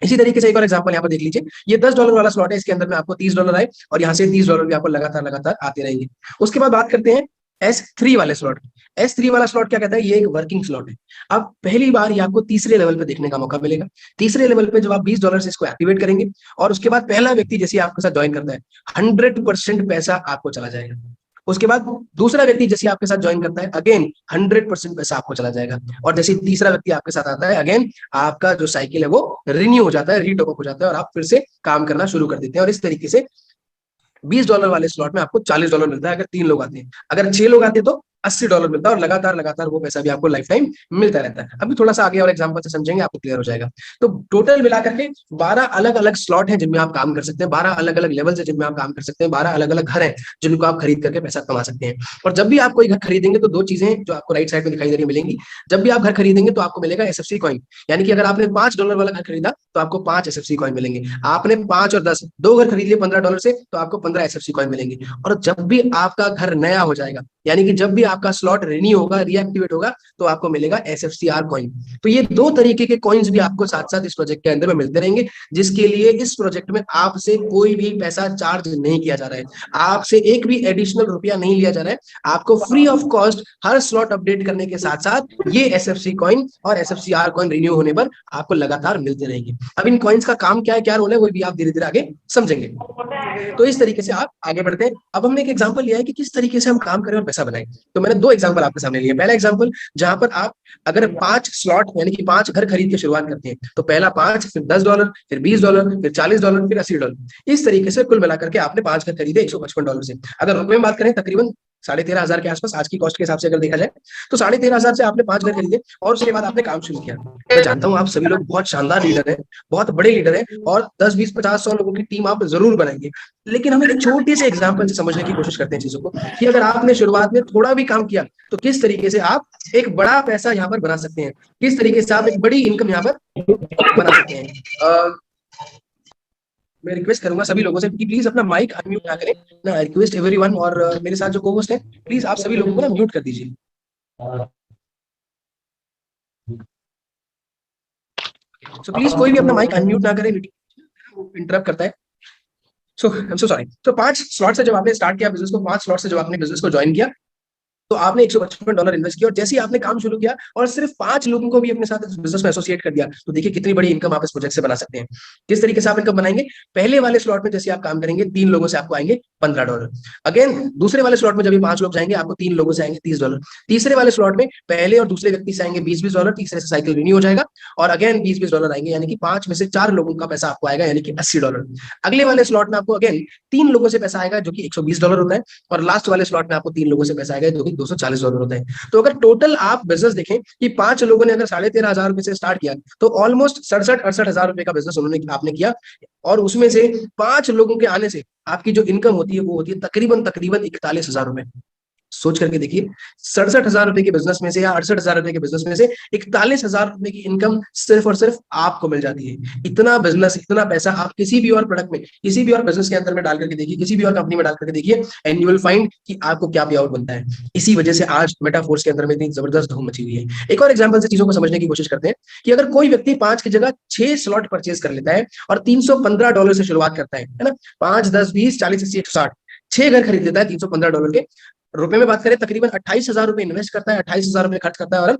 इसी तरीके से एक और एग्जांपल यहाँ पर देख लीजिए, ये $10 वाला स्लॉट है, इसके अंदर में आपको $30 आए, और यहाँ से $30 भी आपको लगातार लगातार आते रहेंगे। उसके बाद बात करते हैं S3 वाले स्लॉट। S3 वाला स्लॉट क्या कहता है, ये एक वर्किंग स्लॉट है। अब पहली बार ये आपको तीसरे लेवल पे देखने का मौका मिलेगा। तीसरे लेवल पे जब आप $20 से इसको एक्टिवेट करेंगे, और उसके बाद पहला व्यक्ति जैसे आपके साथ ज्वाइन करता है, 100% पैसा आपको चला जाएगा। उसके बाद दूसरा व्यक्ति जैसे आपके साथ ज्वाइन करता है, अगेन 100% पैसा आपको चला जाएगा। और जैसे तीसरा व्यक्ति आपके साथ आता है, अगेन आपका जो साइकिल है वो रिन्यू हो जाता है, रीटॉप अप हो जाता है, और आप फिर से काम करना शुरू कर देते हैं। और इस तरीके से $20 वाले स्लॉट में आपको $40 मिलता है अगर 3 लोग आते हैं, अगर 6 लोग आते हैं तो $80 मिलता है, और लगातार लगातार वो पैसा भी आपको लाइफ टाइम मिलता रहता है। अभी थोड़ा सा आगे और एग्जांपल से समझेंगे, आपको क्लियर हो जाएगा। तो टोटल मिलाकर के 12 अलग अलग स्लॉट हैं जिनमें आप काम कर सकते हैं, 12 अलग अलग लेवल है जिनमें आप काम कर सकते हैं, 12 अलग अलग घर हैं जिनको आप खरीद करके पैसा कमा सकते हैं। और जब भी आप कोई घर खरीदेंगे तो दो चीजें जो आपको राइट साइड में दिखाई दे रही मिलेंगी। जब भी आप घर खरीदेंगे तो आपको मिलेगा एसएफसी कॉइन, यानी कि अगर आपने $5 वाला घर खरीदा तो आपको 5 एसएफसी कॉइन मिलेंगे। आपने 5 और 10 दो घर खरीद लिए $15 से, तो आपको 15 एसएफसी कॉइन मिलेंगे। और जब भी आपका घर नया हो जाएगा, यानी कि जब भी आपका स्लॉट रिन्यू होगा, रीएक्टिवेट होगा, तो आपको मिलेगा एसएफसीआर कॉइन। तो ये दो तरीके के कॉइन्स भी आपको साथ साथ इस प्रोजेक्ट के अंदर में मिलते रहेंगे, जिसके लिए इस प्रोजेक्ट में आपसे कोई भी पैसा चार्ज नहीं किया जा रहा है, आपसे एक भी एडिशनल रुपया नहीं लिया जा रहा है। आपको free of cost her slot update करने के साथ साथ ये एसएफसी कॉइन और एसएफसीआर कॉइन रिन्यू होने पर आपको लगातार मिलते रहेंगे। अब इन कॉइन्स का काम क्या है, क्या रोल है, वो भी आप धीरे धीरे आगे समझेंगे। तो इस तरीके से आप आगे बढ़ते हैं। अब हमने एक एग्जांपल लिया है कि किस तरीके से हम काम करें और पैसा बनाएं। तो मैंने दो एग्जांपल आपके सामने लिए। पहला एग्जांपल जहां पर आप अगर 5 स्लॉट यानी कि 5 घर खरीद के शुरुआत करते हैं, तो पहला 5, फिर $10, फिर $20, फिर $40, फिर $80। इस तरीके से कुल मिलाकर के आपने 5 घर खरीदे $155 से। अगर रुपए में बात करें, तकरीबन 13,500 के आसपास आज की कॉस्ट के हिसाब से अगर देखा जाए, तो 13,500 से आपने 5 घर खरीदे और उसके बाद आपने काम शुरू किया। मैं जानता हूं आप सभी लोग बहुत शानदार लीडर हैं, बहुत बड़े लीडर हैं, और 10, 20, 50, 100 लोगों की टीम आप जरूर बनाएंगे। लेकिन हम एक छोटे से एग्जाम्पल से समझने की कोशिश करते हैं चीजों को, कि अगर आपने शुरुआत में थोड़ा भी काम किया तो किस तरीके से आप एक बड़ा पैसा यहाँ पर बना सकते हैं, किस तरीके से आप एक बड़ी इनकम यहाँ पर बना सकते हैं। मैं रिक्वेस्ट करूंगा सभी लोगों से कि प्लीज अपना माइक अनम्यूट ना करें ना। रिक्वेस्ट एवरीवन, और मेरे साथ जो को होस्ट है, प्लीज आप सभी लोगों को ना म्यूट कर दीजिए। सो प्लीज कोई भी अपना माइक अनम्यूट ना करें, इंटरप्ट करता है। सो आई एम सो सॉरी। तो 5 स्लॉट से जब आपने स्टार्ट किया बिजनेस को, 5 स्लॉट से जब आपने बिजनेस को ज्वाइन किया, तो आपने $155 इन्वेस्ट किया, और जैसे ही आपने काम शुरू किया और सिर्फ 5 लोगों को भी अपने साथ इस बिजनेस में एसोसिएट कर दिया, तो देखिए कितनी बड़ी इनकम आप इस प्रोजेक्ट से बना सकते हैं। किस तरीके से आप इनकम बनाएंगे? पहले वाले स्लॉट में जैसे आप काम करेंगे 3 लोगों से आपको आएंगे $15। अगेन दूसरे वाले स्लॉट में जब 5 लोग जाएंगे, आपको 3 लोगों से आएंगे $30। तीसरे वाले स्लॉट में पहले और दूसरे व्यक्ति से आएंगे $20-20, तीसरे से साइकिल रिन्यू हो जाएगा और अगेन $20-20 आएंगे, यानी कि 5 में से 4 लोगों का पैसा आपको आएगा, यानी कि $80। अगले वाले स्लॉट में आपको अगेन 3 लोगों से पैसा आएगा जो कि $120 होता है, और लास्ट वाले स्लॉट में आपको 3 लोगों से पैसा आएगा जो कि $240 होता है। तो अगर टोटल आप बिजनेस देखें कि 5 लोगों ने अगर 13,500 रुपए से स्टार्ट किया, तो ऑलमोस्ट 67-68 रुपए का बिजनेस उन्होंने आपने किया, और उसमें से 5 लोगों के आने से आपकी जो इनकम होती है वो होती है तकरीबन 41,000 रुपए। सोच करके देखिए, 67,000 रुपए के बिजनेस में से या 68,000 रुपए के बिजनेस में से 41,000 रुपए की इनकम सिर्फ और सिर्फ आपको मिल जाती है। इतना बिजनेस, इतना पैसा आप किसी भी और प्रोडक्ट में, किसी भी और बिजनेस के अंदर में डाल करके देखिए, किसी भी और कंपनी में डाल करके देखिए, एंड यू विल फाइंड कि आपको क्या पे आउट बनता है। इसी वजह से आज मेटाफोर्स के अंदर में इतनी जबरदस्त धूम मची हुई है। एक और एग्जाम्पल से चीजों को समझने की कोशिश करते हैं कि अगर कोई व्यक्ति 5 की जगह 6 स्लॉट परचेज कर लेता है और $315 से शुरुआत करता है ना, 5, 10, 20, 40, 80, 160, 6 घर खरीद लेता है $315 के। रुपए में बात करें, तकरीबन 28,000 रुपए इन्वेस्ट करता है, 28,000 रुपए खर्च करता है, और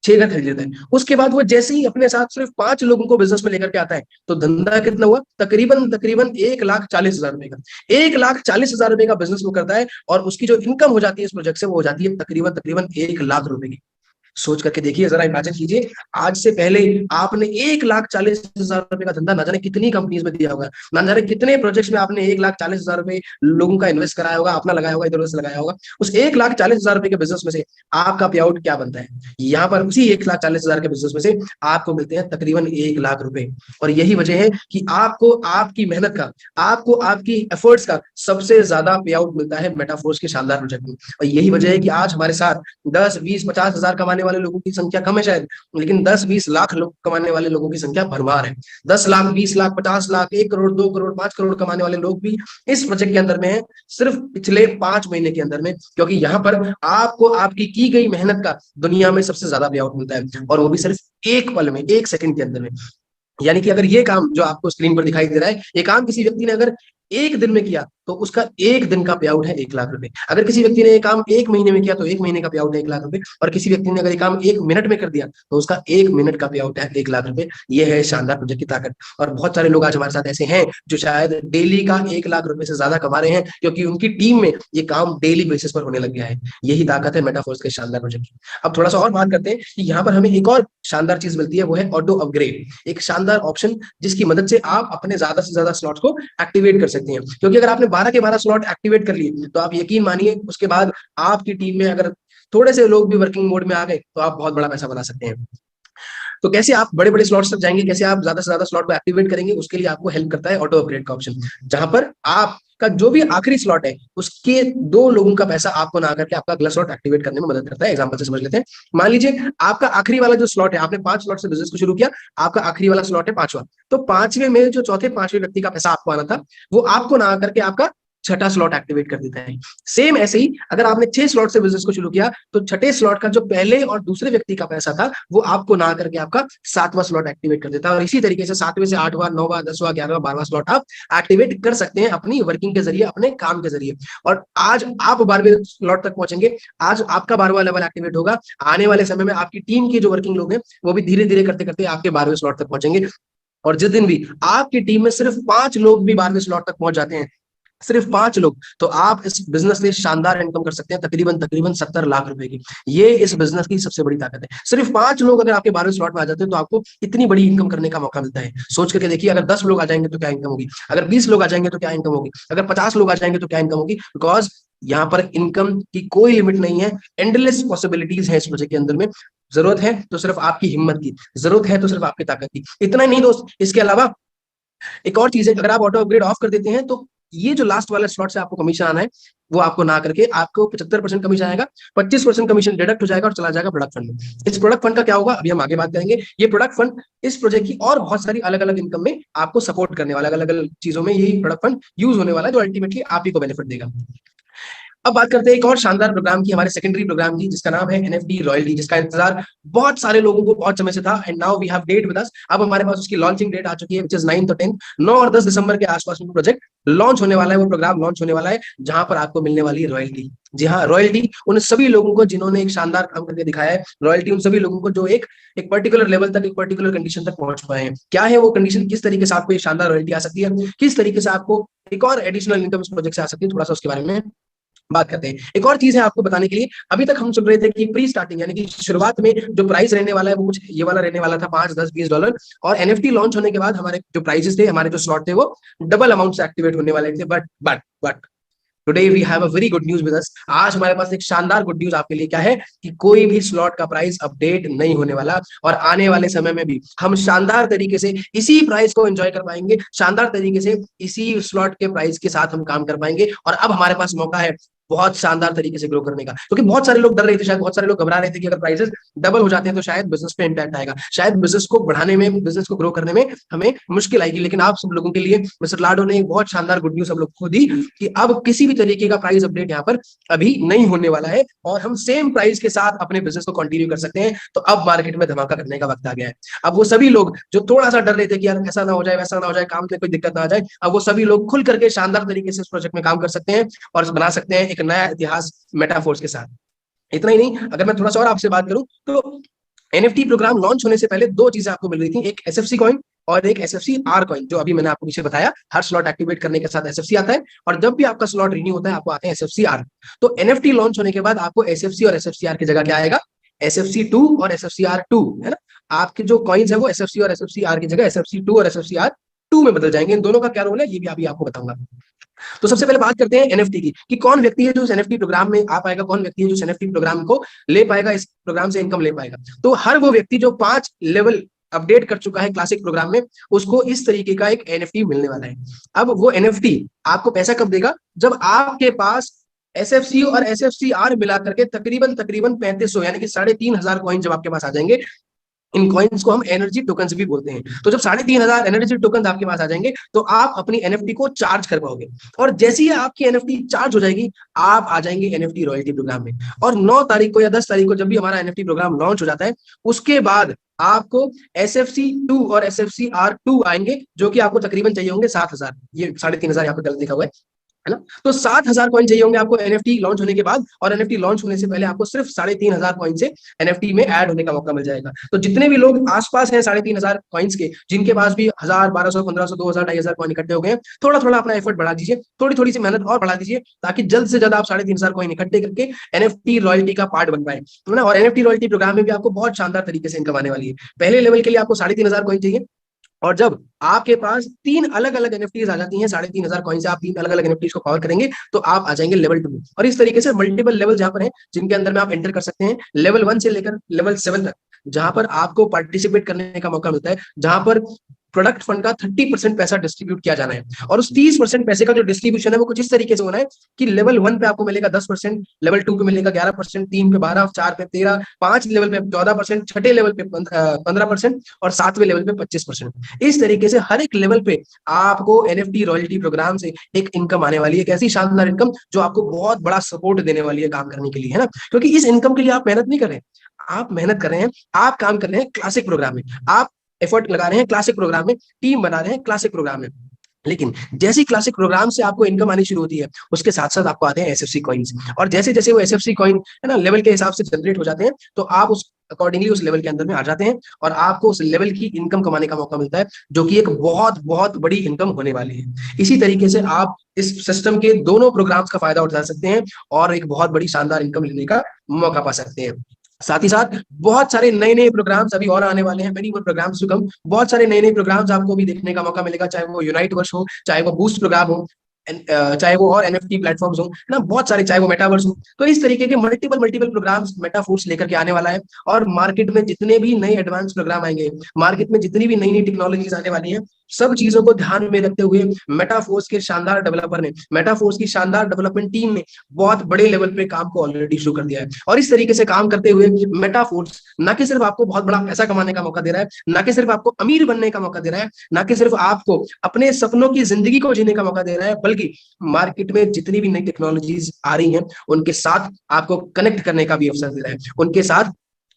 6 घर खरीद लेता है। उसके बाद वो जैसे ही अपने साथ सिर्फ 5 लोगों को बिजनेस में लेकर के आता है, तो धंधा कितना हुआ? तकरीबन तकरीबन 1,40,000 रुपए का, 1,40,000 रुपए का बिजनेस वो करता है, और उसकी जो इनकम हो जाती है इस प्रोजेक्ट से, वो हो जाती है तकरीबन तकरीबन 1,00,000 रुपए की। सोच करके देखिए, जरा इमेजिन कीजिए, आज से पहले आपने 1,40,000 रुपए का धंधा ना जाने कितनी कंपनीज में दिया होगा, ना जाने कितने प्रोजेक्ट्स में आपने 1,40,000 रुपए लोगों का इन्वेस्ट कराया होगा, अपना लगाया होगा, इधर उधर से लगाया होगा। उस 1,40,000 रुपए के बिजनेस में से आपका पे आउट क्या बनता है? यहाँ पर उसी 1,40,000 के बिजनेस में से आपको मिलते हैं तकरीबन 1,00,000 रुपए। और यही वजह है कि आपको आपकी मेहनत का, आपको आपकी एफर्ट्स का सबसे ज्यादा पे आउट मिलता है मेटाफोर्स के शानदार प्रोजेक्ट में। और यही वजह है कि आज हमारे साथ 10, 20, 50 हजार कमाने वाले लोगों की संख्या कम है शायद, लेकिन 10-20 लाख लोग कमाने वाले लोगों की संख्या भरमार है। 10 लाख, 20 लाख, 50 लाख, 1 करोड़, 2 करोड़, 5 करोड़ कमाने वाले लोग भी इस प्रोजेक्ट के अंदर में है, सिर्फ पिछले 5 महीने के अंदर में। क्योंकि यहाँ पर आपको आपकी की गई मेहनत का दुनिया में सबसे ज्यादा पे आउट मिलता है, और वो भी सिर्फ एक पल में, 1 सेकंड के अंदर में। यानी कि अगर ये काम जो आपको स्क्रीन पर दिखाई दे रहा है, ये काम किसी व्यक्ति ने अगर 1 दिन में किया, तो उसका 1 दिन का पे आउट है 1,00,000 रुपए। अगर किसी व्यक्ति ने ये काम 1 महीने में किया, तो 1 महीने का पे आउट है 1,00,000 रुपए। और किसी व्यक्ति ने अगर ये काम 1 मिनट में कर दिया, तो उसका 1 मिनट का पे आउट है 1,00,000 रुपए। ये है शानदार प्रोजेक्ट की ताकत। और बहुत सारे लोग आज हमारे साथ ऐसे हैं जो शायद डेली का 1,00,000 रुपए से ज्यादा कमा रहे हैं, क्योंकि उनकी टीम में ये काम डेली बेसिस पर होने लग गया है। यही ताकत है मेटाफोर्स के शानदार प्रोजेक्ट की। अब थोड़ा सा और बात करते हैं कि यहाँ पर हमें एक और शानदार चीज मिलती है, वो है ऑटो अपग्रेड। एक शानदार ऑप्शन जिसकी मदद से आप अपने ज्यादा से ज्यादा स्लॉट्स को एक्टिवेट कर सकते हैं। देते हैं, क्योंकि अगर आपने 12 के 12 स्लॉट एक्टिवेट कर लिए तो आप यकीन मानिए उसके बाद आपकी टीम में अगर थोड़े से लोग भी वर्किंग मोड में आ गए तो आप बहुत बड़ा पैसा बना सकते हैं। तो कैसे आप बड़े बड़े स्लॉट्स तक जाएंगे, कैसे आप ज्यादा से ज्यादा स्लॉट को एक्टिवेट करेंगे, उसके लिए आपको हेल्प करता है ऑटो अपग्रेड का ऑप्शन, जहां पर आपका जो भी आखिरी स्लॉट है उसके 2 लोगों का पैसा आपको ना करके आपका अगला स्लॉट एक्टिवेट करने में मदद करता है। एग्जांपल से समझ लेते हैं, मान लीजिए आपका आखिरी वाला जो स्लॉट है, आपने 5 स्लॉट से बिजनेस को शुरू किया, आपका आखिरी वाला स्लॉट है 5वां, तो 5वें में जो चौथे 5वें व्यक्ति का पैसा आपको आना था वो आपको ना करके आपका छठा स्लॉट एक्टिवेट कर देता है। सेम ऐसे ही अगर आपने 6 स्लॉट से बिजनेस को शुरू किया तो छठे स्लॉट का जो पहले और दूसरे व्यक्ति का पैसा था वो आपको ना करके आपका 7वां स्लॉट एक्टिवेट कर देता है। और इसी तरीके से 7वें से 8वां 9वां 10वां 11वां 12वां स्लॉट आप एक्टिवेट कर सकते हैं अपनी वर्किंग के जरिए, अपने काम के जरिए। और आज आप 12वें स्लॉट तक पहुंचेंगे, आज आपका 12वां लेवल एक्टिवेट होगा, आने वाले समय में आपकी टीम के जो वर्किंग लोग हैं वो भी धीरे धीरे करते करते आपके 12वें स्लॉट तक पहुंचेंगे। और जिस दिन भी आपकी टीम में सिर्फ 5 लोग भी 12वें स्लॉट तक पहुंच जाते हैं, सिर्फ 5 लोग, तो आप इस बिजनेस से शानदार इनकम कर सकते हैं, तकरीबन तकरीबन 70 लाख रुपए की। ये इस बिजनेस की सबसे बड़ी ताकत है। सिर्फ 5 लोग अगर आपके 12वें स्लॉट में आ जाते हैं तो आपको इतनी बड़ी इनकम करने का मौका मिलता है। सोच करके देखिए, अगर 10 लोग आ जाएंगे तो क्या इनकम होगी, अगर 20 लोग आ जाएंगे तो क्या इनकम होगी, अगर 50 लोग आ जाएंगे तो क्या इनकम होगी। बिकॉज यहाँ पर इनकम की कोई लिमिट नहीं है, एंडलेस पॉसिबिलिटीज है इस प्रोजेक्ट के अंदर में। जरूरत है तो सिर्फ आपकी हिम्मत की, जरूरत है तो सिर्फ आपकी ताकत की। इतना ही नहीं दोस्त, इसके अलावा एक और चीज है, अगर आप ऑटो अपग्रेड ऑफ कर देते हैं तो ये जो लास्ट वाला स्लॉट से आपको कमीशन आना है वो आपको ना करके आपको 75% कमीशन आएगा, 25% कमीशन डिडक्ट हो जाएगा और चला जाएगा प्रोडक्ट फंड में। इस प्रोडक्ट फंड का क्या होगा अभी हम आगे बात करेंगे। ये प्रोडक्ट फंड इस प्रोजेक्ट की और बहुत सारी अलग अलग इनकम में आपको सपोर्ट करने वाला, अलग अलग चीजों में यही प्रोडक्ट फंड यूज होने वाला है, जो अल्टीमेटली आप ही को बेनिफिट देगा। अब बात करते हैं एक और शानदार प्रोग्राम की, हमारे सेकेंडरी प्रोग्राम की, जिसका नाम है एनएफटी रॉयल्टी, जिसका इंतजार बहुत सारे लोगों को बहुत समय से था। And now we have date with us. अब हमारे पास उसकी लॉन्चिंग डेट आ चुकी है, विच इज 9 और 10, 9 और 10 दिसंबर के आसपास में प्रोजेक्ट लॉन्च होने वाला है, वो प्रोग्राम लॉन्च होने वाला है जहां पर आपको मिलने वाली है रॉयल्टी। जी हाँ, रॉयल्टी उन सभी लोगों को जिन्होंने एक शानदार काम करके दिखाया है, रॉयल्टी उन सभी लोगों को जो एक एक पर्टिकुलर लेवल तक, एक पर्टिकुलर कंडीशन तक पहुंच पाए हैं। क्या है वो कंडीशन, किस तरीके से आपको एक शानदार रॉयल्टी आ सकती है, किस तरीके से आपको एक और एडिशनल इनकम इस प्रोजेक्ट से आ सकती है, थोड़ा सा उसके बारे में बात करते हैं। एक और चीज है आपको बताने के लिए, अभी तक हम सुन रहे थे कि प्री स्टार्टिंग यानी कि शुरुआत में जो प्राइस रहने वाला है वो कुछ ये वाला रहने वाला था, 5, 10, $20। और एनएफटी लॉन्च होने के बाद हमारे जो प्राइसेस थे, हमारे जो स्लॉट थे, वो डबल अमाउंट से एक्टिवेट होने वाले थे। But today we have a very good news with us. आज हमारे पास एक शानदार गुड न्यूज आपके लिए। क्या है कि कोई भी स्लॉट का प्राइस अपडेट नहीं होने वाला, और आने वाले समय में भी हम शानदार तरीके से इसी प्राइस को एंजॉय कर पाएंगे, शानदार तरीके से इसी स्लॉट के प्राइस के साथ हम काम कर पाएंगे। और अब हमारे पास मौका है बहुत शानदार तरीके से ग्रो करने का, क्योंकि बहुत सारे लोग डर रहे थे, शायद बहुत सारे लोग घबरा रहे थे कि अगर प्राइसेस डबल हो जाते हैं तो शायद बिजनेस पे इंपैक्ट आएगा, शायद बिजनेस को बढ़ाने में, बिजनेस को ग्रो करने में हमें मुश्किल आएगी। लेकिन आप सब लोगों के लिए मिस्टर लाडो ने एक बहुत शानदार गुड न्यूज हम लोग को दी कि अब किसी भी तरीके का प्राइस अपडेट यहाँ पर अभी नहीं होने वाला है, और हम सेम प्राइस के साथ अपने बिजनेस को कंटिन्यू कर सकते हैं। तो अब मार्केट में धमाका करने का वक्त आ गया है। अब वो सभी लोग जो थोड़ा सा डर रहे थे कि यार ऐसा ना हो जाए, वैसा ना हो जाए, काम में कोई दिक्कत ना आ जाए, अब वो सभी लोग खुल करके शानदार तरीके से इस प्रोजेक्ट में काम कर सकते हैं और बना सकते हैं एक नया इतिहास मेटाफोर्स के साथ। इतना ही नहीं, अगर मैं थोड़ा सा और आपसे बात करूं तो एनएफटी प्रोग्राम लॉन्च होने से पहले 2 चीजें आपको मिल रही थी, एक एसएफसी कॉइन और एक एसएफसी आर कॉइन, जो अभी मैंने आपको पीछे बताया। हर स्लॉट एक्टिवेट करने के साथ एसएफसी आता है, और जब भी आपका स्लॉट रिन्यू होता है आपको आते हैं एसएफसी आर। तो एनएफटी लॉन्च होने के बाद आपको एसएफसी और एसएफसी आर की जगह क्या आएगा, एसएफसी 2 और एसएफसी आर 2, है ना। आपके जो कॉइन्स है वो एसएफसी और एसएफसी आर की जगह एसएफसी 2 और एसएफसी आर 2 में बदल जाएंगे। इन दोनों का क्या रोल है ये भी अभी आपको बताऊंगा। तो सबसे पहले बात करते हैं एनएफटी की, कि कौन व्यक्ति है जो इस एनएफटी प्रोग्राम में आ पाएगा, कौन व्यक्ति है जो इस एनएफटी प्रोग्राम को ले पाएगा, इस प्रोग्राम से इनकम ले पाएगा। तो हर वो व्यक्ति जो 5 लेवल अपडेट कर चुका है क्लासिक प्रोग्राम में, उसको इस तरीके का एक एनएफटी मिलने वाला है। अब वो एनएफटी आपको पैसा कब देगा, जब आपके पास एसएफसी और एसएफसी आर मिलाकर के तकरीबन 3500 यानी कि 3500 कॉइन जब आपके पास आ जाएंगे, इन कॉइन्स को हम एनर्जी टोकन भी बोलते हैं। तो जब 3500 एनर्जी टोकन आपके पास आ जाएंगे तो आप अपनी एनएफटी को चार्ज कर पाओगे, और जैसे ही आपकी एनएफटी चार्ज हो जाएगी आप आ जाएंगे एनएफटी रॉयल्टी प्रोग्राम में। और 9 तारीख को या 10 तारीख को जब भी हमारा एनएफटी प्रोग्राम लॉन्च हो जाता है, उसके बाद आपको एसएफसी 2 और एसएफसी आर 2 आएंगे, जो कि आपको तकरीबन चाहिए होंगे 7000। ये 3500 यहाँ पे गलत लिखा हुआ है ना। तो 7000 कॉइन चाहिए होंगे आपको एनएफटी लॉन्च होने के बाद, और एनएफटी लॉन्च होने से पहले आपको सिर्फ 3500 कॉइन से एनएफटी में ऐड होने का मौका मिल जाएगा। तो जितने भी लोग आसपास हैं 3500 कॉइन्स के, जिनके पास भी 1000, 1200, 1500, 2000, 2500 कॉइन इकट्ठे हो गए, थोड़ा थोड़ा अपना एफर्ट बढ़ा दीजिए, थोड़ी थोड़ी सी मेहनत और बढ़ा दीजिए, ताकि जल्द से जल्द आप 3500 कॉइन इकट्ठे करके एनएफटी रॉयल्टी का पार्ट बन पाए, है ना। और एनएफटी रॉयल्टी प्रोग्राम में भी आपको बहुत शानदार तरीके से इनकम आने वाली है। पहले लेवल के लिए आपको 3500 कॉइन चाहिए, और जब आपके पास 3 अलग-अलग एनएफटीज आ जाती हैं, 3,500 कॉइन से आप 3 अलग-अलग एनएफटीज को कवर करेंगे, तो आप आ जाएंगे लेवल 2 में। और इस तरीके से मल्टीपल लेवल जहां पर हैं, जिनके अंदर में आप एंटर कर सकते हैं, लेवल 1 से लेकर लेवल 7 तक, जहां पर आपको पार्टिसिपेट करने का मौका मिलता है, जहां पर प्रोडक्ट फंड का 30% पैसा डिस्ट्रीब्यूट किया जाना है। और उस 30% पैसे का जो डिस्ट्रीब्यूशन है वो कुछ इस तरीके से होना है कि लेवल 1 पे आपको मिलेगा 10%, लेवल 2 पे मिलेगा 11%, 3 पे 12, 4 पे 13, 5 लेवल पे 14%, छठे लेवल पे 15% और 7वें लेवल पे 25%। इस तरीके से हर एक लेवल पे आपको एनएफटी रॉयल्टी प्रोग्राम से एक इनकम आने वाली है, एक ऐसी शानदार इनकम जो आपको बहुत बड़ा सपोर्ट देने वाली है काम करने के लिए, है ना। क्योंकि इस इनकम के लिए आप मेहनत नहीं कर रहे हैं, आप मेहनत कर रहे हैं, आप काम कर रहे हैं क्लासिक प्रोग्राम में, आप एफर्ट लगा रहे हैं क्लासिक प्रोग्राम में, टीम बना रहे हैं क्लासिक प्रोग्राम में। लेकिन जैसी क्लासिक प्रोग्राम से आपको इनकम आनी शुरू होती है, उसके साथ साथ आपको आते हैं एसएफसी कॉइन्स। और जैसे जैसे वो एसएफसी कॉइन है ना लेवल के हिसाब से जनरेट हो जाते हैं, तो आप उस अकॉर्डिंगली उस लेवल के अंदर में आ जाते हैं और आपको उस लेवल की इनकम कमाने का मौका मिलता है, जो कि एक बहुत बहुत बड़ी इनकम होने वाली है। इसी तरीके से आप इस सिस्टम के दोनों प्रोग्राम्स का फायदा उठा सकते हैं और एक बहुत बड़ी शानदार इनकम लेने का मौका पा सकते हैं। साथ ही साथ बहुत सारे नए नए प्रोग्राम्स अभी और आने वाले हैं, many more programmes to come. बहुत सारे नए नए प्रोग्राम्स आपको भी देखने का मौका मिलेगा, चाहे वो यूनाइट वर्ष हो, चाहे वो बूस्ट प्रोग्राम हो, चाहे वो और एनएफटी प्लेटफॉर्म्स हो, है ना, बहुत सारे, चाहे वो मेटावर्स हो। तो इस तरीके के मल्टीपल मल्टीपल प्रोग्राम्स मेटाफोर्स लेकर के आने वाला है। और मार्केट में जितने भी नए एडवांस प्रोग्राम आएंगे, मार्केट में जितनी भी नई नई टेक्नोलॉजीज आने वाली है, सब चीजों को ध्यान में रखते हुए मेटाफोर्स के शानदार डेवलपर ने, मेटाफोर्स की शानदार डेवलपमेंट टीम ने बहुत बड़े लेवल पे काम को ऑलरेडी शुरू कर दिया है। और इस तरीके से काम करते हुए मेटाफोर्स ना कि सिर्फ आपको बहुत बड़ा पैसा कमाने का मौका दे रहा है, ना कि सिर्फ आपको अमीर बनने का मौका दे रहा है, ना कि सिर्फ आपको अपने सपनों की जिंदगी को जीने का मौका दे रहा है, बल्कि मार्केट में जितनी भी नई टेक्नोलॉजीज आ रही हैं उनके साथ आपको कनेक्ट करने का भी अवसर दे रहा है, उनके साथ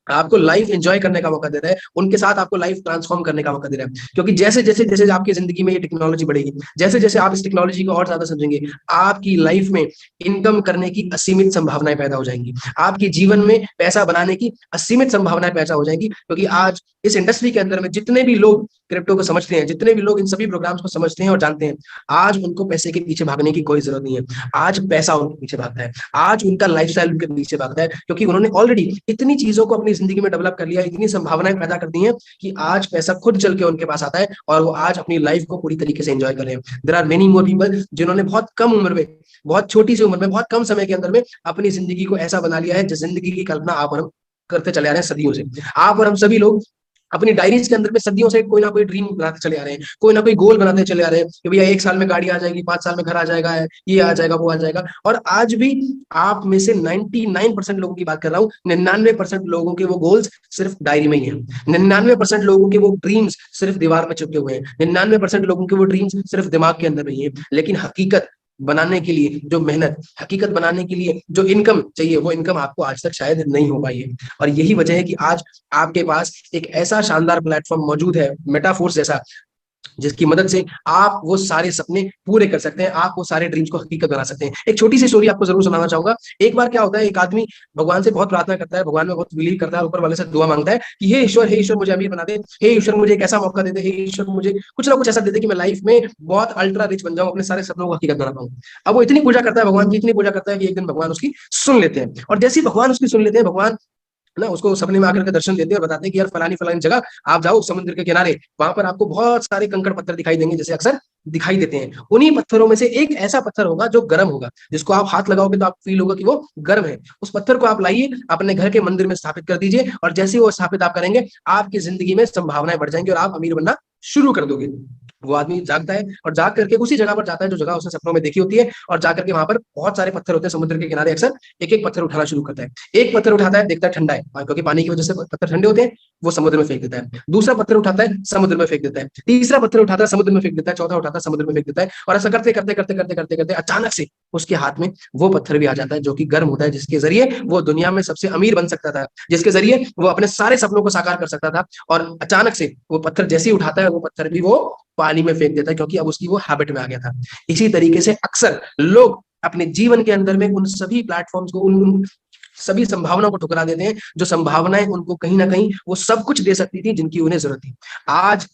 आपको लाइफ एंजॉय करने का मौका दे रहा है, उनके साथ आपको लाइफ ट्रांसफॉर्म करने का मौका दे रहा है। क्योंकि जैसे जैसे जैसे आपकी जिंदगी में ये टेक्नोलॉजी बढ़ेगी, जैसे जैसे आप इस टेक्नोलॉजी को और ज्यादा समझेंगे, आपकी लाइफ में इनकम करने की असीमित संभावनाएं पैदा हो जाएंगी, आपके जीवन में पैसा बनाने की असीमित संभावनाएं पैदा हो जाएंगी। क्योंकि आज इस इंडस्ट्री के अंदर में जितने भी लोग क्रिप्टो को समझते हैं, जितने भी लोग इन सभी प्रोग्राम्स को समझते हैं और जानते हैं, आज उनको पैसे के पीछे भागने की कोई जरूरत नहीं है। आज पैसा उनके पीछे भागता है, आज उनका लाइफस्टाइल उनके पीछे भागता है, क्योंकि उन्होंने ऑलरेडी इतनी चीजों को अपनी जिंदगी में डेवलप कर लिया, इतनी संभावनाएं पैदा कर दी हैं कि आज पैसा खुद चल के उनके पास आता है और वो आज अपनी लाइफ को पूरी तरीके से एंजॉय कर रहे हैं। There are many more people जिन्होंने बहुत कम उम्र में, बहुत छोटी सी उम्र में, बहुत कम समय के अंदर में अपनी जिंदगी को ऐसा बना लिया है जिस जिंदगी की कल्पना आप और हम करते चले आ रहे हैं सदियों से। आप और हम सभी लोग अपनी डायरीज के अंदर में सदियों से कोई ना कोई ड्रीम बनाते चले आ रहे हैं, कोई ना कोई गोल बनाते चले आ रहे हैं कि भैया 1 साल में गाड़ी आ जाएगी, 5 साल में घर आ जाएगा, ये आ जाएगा, वो आ जाएगा। और आज भी आप में से 99% लोगों की बात कर रहा हूँ, 99% लोगों के वो गोल्स सिर्फ डायरी में ही है, 99% लोगों के वो ड्रीम्स सिर्फ दीवार में चिपके हुए हैं, 99% लोगों के वो ड्रीम्स सिर्फ दिमाग के अंदर में ही है। लेकिन हकीकत बनाने के लिए जो मेहनत, हकीकत बनाने के लिए जो इनकम चाहिए, वो इनकम आपको आज तक शायद नहीं हो पाई है। और यही वजह है कि आज आपके पास एक ऐसा शानदार प्लेटफॉर्म मौजूद है, मेटाफोर्स जैसा, जिसकी मदद से आप वो सारे सपने पूरे कर सकते हैं, आप वो सारे ड्रीम्स को हकीकत बना सकते हैं। एक छोटी सी स्टोरी आपको जरूर सुनाना चाहूंगा। एक बार क्या होता है, एक आदमी भगवान से बहुत प्रार्थना करता है, भगवान में बहुत बिलीव करता है, ऊपर वाले से दुआ मांगता है कि हे ईश्वर मुझे अमीर बना दे, हे ईश्वर मुझे एक ऐसा मौका दे दे, हे ईश्वर मुझे कुछ ना कुछ ऐसा दे दे कि मैं लाइफ में बहुत अल्ट्रा रिच बन जाऊं, अपने सारे सपनों को हकीकत बना पाऊं। अब वो इतनी पूजा करता है भगवान की, इतनी पूजा करता है कि एक दिन भगवान उसकी सुन लेते हैं। और जैसे ही भगवान उसकी सुन लेते हैं, भगवान ना उसको सपने में आकर के दर्शन देते हैं और बताते हैं कि यार फलानी फलानी जगह आप जाओ समुद्र के किनारे, वहां पर आपको बहुत सारे कंकड़ पत्थर दिखाई देंगे, जैसे अक्सर दिखाई देते हैं। उन्हीं पत्थरों में से एक ऐसा पत्थर होगा जो गर्म होगा, जिसको आप हाथ लगाओगे तो आपको फील होगा कि वो गर्म है। उस पत्थर को आप लाइए, अपने घर के मंदिर में स्थापित कर दीजिए, और जैसे ही वो स्थापित आप करेंगे, आपकी जिंदगी में संभावनाएं बढ़ जाएंगी और आप अमीर बनना शुरू कर दोगे। वो आदमी जागता है और जाग करके उसी जगह पर जाता है जो जगह उसने सपनों में देखी होती है, और जाकर के वहां पर बहुत सारे पत्थर होते हैं समुद्र के किनारे। अक्सर एक एक पत्थर उठाना शुरू करता है, एक पत्थर उठाता है, देखता है ठंडा है, क्योंकि पानी की वजह से पत्थर ठंडे होते हैं, वो समुद्र में फेंक देता है। दूसरा पत्थर उठाता है, समुद्र में फेंक देता है। तीसरा पत्थर उठाता है, समुद्र में फेंक देता है। चौथा उठाता है, समुद्र में फेंक देता है। और ऐसा करते करते करते करते करते करते अचानक से उसके हाथ में वो पत्थर भी आ जाता है जो कि गर्म होता है, जिसके जरिए वो दुनिया में सबसे अमीर बन सकता था, जिसके जरिए वो अपने सारे सपनों को साकार कर सकता था। और अचानक से वो पत्थर जैसे ही उठाता है, वो पत्थर भी वो पानी में फेंक देता है, क्योंकि अब उसकी वो हैबिट में आ गया था। इसी तरीके से अक्सर लोग अपने जीवन के अंदर में उन सभी प्लेटफॉर्म्स को, उन सभी संभावनाओं को ठुकरा देते हैं, जो संभावनाएं उनको कहीं ना कहीं वो सब कुछ दे सकती थी जिनकी उन्हें जरूरत थी। आज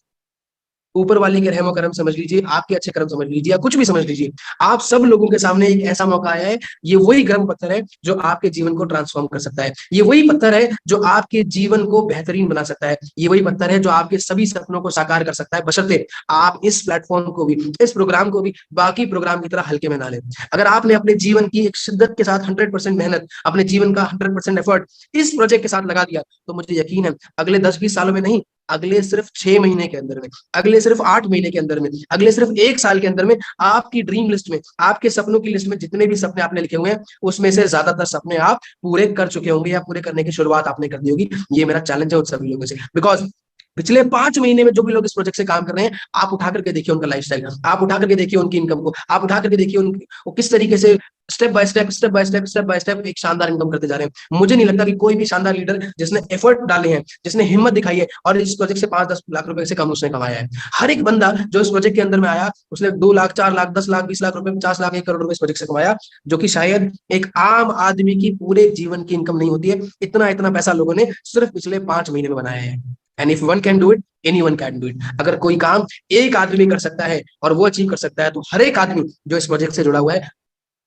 ऊपर वाले के रहमो करम समझ लीजिए, आपके अच्छे कर्म समझ लीजिए, या कुछ भी समझ लीजिए, आप सब लोगों के सामने एक ऐसा मौका आया है। ये वही गर्म पत्थर है जो आपके जीवन को ट्रांसफॉर्म कर सकता है। ये वही पत्थर है जो आपके जीवन को बेहतरीन बना सकता है। ये वही पत्थर है जो आपके सभी सपनों को साकार कर सकता है, बशर्ते आप इस प्लेटफॉर्म को भी, इस प्रोग्राम को भी बाकी प्रोग्राम की तरह हल्के में ना लें। अगर आपने अपने जीवन की एक शिद्दत के साथ 100% मेहनत, अपने जीवन का 100% एफर्ट इस प्रोजेक्ट के साथ लगा दिया, तो मुझे यकीन है अगले 10-20 सालों में नहीं, अगले सिर्फ 6 महीने के अंदर में, अगले सिर्फ 8 महीने के अंदर में, अगले सिर्फ 1 साल के अंदर में, आपकी ड्रीम लिस्ट में, आपके सपनों की लिस्ट में जितने भी सपने आपने लिखे हुए हैं, उसमें से ज्यादातर सपने आप पूरे कर चुके होंगे, या पूरे करने की शुरुआत आपने कर दी होगी। ये मेरा चैलेंज है उन सभी लोगों से, बिकॉज पिछले 5 महीने में जो भी लोग इस प्रोजेक्ट से काम कर रहे हैं, आप उठा करके देखिए उनका लाइफस्टाइल, आप उठा करके देखिए उनकी इनकम को, आप उठा करके देखिए उनकी वो किस तरीके से step by step, step by step, step by step एक शानदार इनकम करते जा रहे हैं। मुझे नहीं लगता कि कोई भी शानदार लीडर जिसने एफर्ट डाले हैं, जिसने हिम्मत दिखाई है और इस प्रोजेक्ट से 5-10 लाख रुपए से कम उसने कमाया है। हर एक बंदा जो इस प्रोजेक्ट के अंदर में आया, उसने 2 लाख, 4 लाख, 10 लाख, 20 लाख रुपए, 50 लाख, 1 करोड़ रुपए इस प्रोजेक्ट से कमाया, जो कि शायद एक आम आदमी की पूरे जीवन की इनकम नहीं होती है। इतना इतना पैसा लोगों ने सिर्फ पिछले 5 महीने में बनाया है। And if one can do it, anyone can do it. अगर कोई काम एक आदमी कर सकता है और वो अचीव कर सकता है, तो हर एक आदमी जो इस प्रोजेक्ट से जुड़ा हुआ है,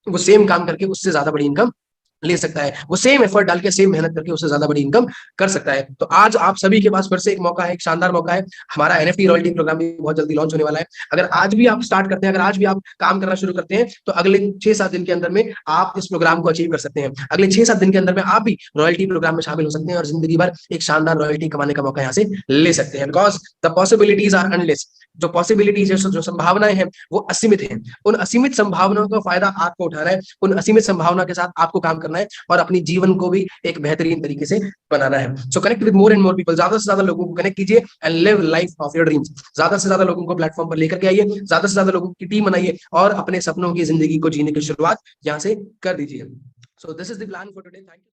वो सेम काम करके उससे ज्यादा बड़ी इनकम ले सकता है। वो सेम एफर्ट डाल के, सेम मेहनत करके उससे ज्यादा बड़ी इनकम कर सकता है। तो आज आप सभी के पास फिर से एक मौका है, एक शानदार मौका है। हमारा एनएफटी रॉयल्टी प्रोग्राम भी बहुत जल्दी लॉन्च होने वाला है। अगर आज भी आप स्टार्ट करते हैं, अगर आज भी आप काम करना शुरू करते हैं, तो अगले 6-7 दिन के अंदर में आप इस प्रोग्राम को अचीव कर सकते हैं। अगले 6-7 दिन के अंदर में आप भी रॉयल्टी प्रोग्राम में शामिल हो सकते हैं और जिंदगी भर एक शानदार रॉयल्टी कमाने का मौका यहाँ से ले सकते हैं। Because the possibilities are endless. जो पॉसिबिलिटीज है, जो संभावनाएं हैं, वो असीमित हैं। उन असीमित संभावनाओं का फायदा आपको उठाना है, उन असीमित संभावना के साथ आपको काम करना है और अपनी जीवन को भी एक बेहतरीन तरीके से बनाना है। सो connect with more and more people, ज्यादा से ज्यादा लोगों को कनेक्ट कीजिए and live life of your dreams. ज्यादा से ज्यादा लोगों को प्लेटफॉर्म पर लेकर के आइए, ज्यादा से ज्यादा लोगों की टीम बनाइए और अपने सपनों की जिंदगी को जीने की शुरुआत यहाँ से कर दीजिए। So this is the plan for today. Thank you.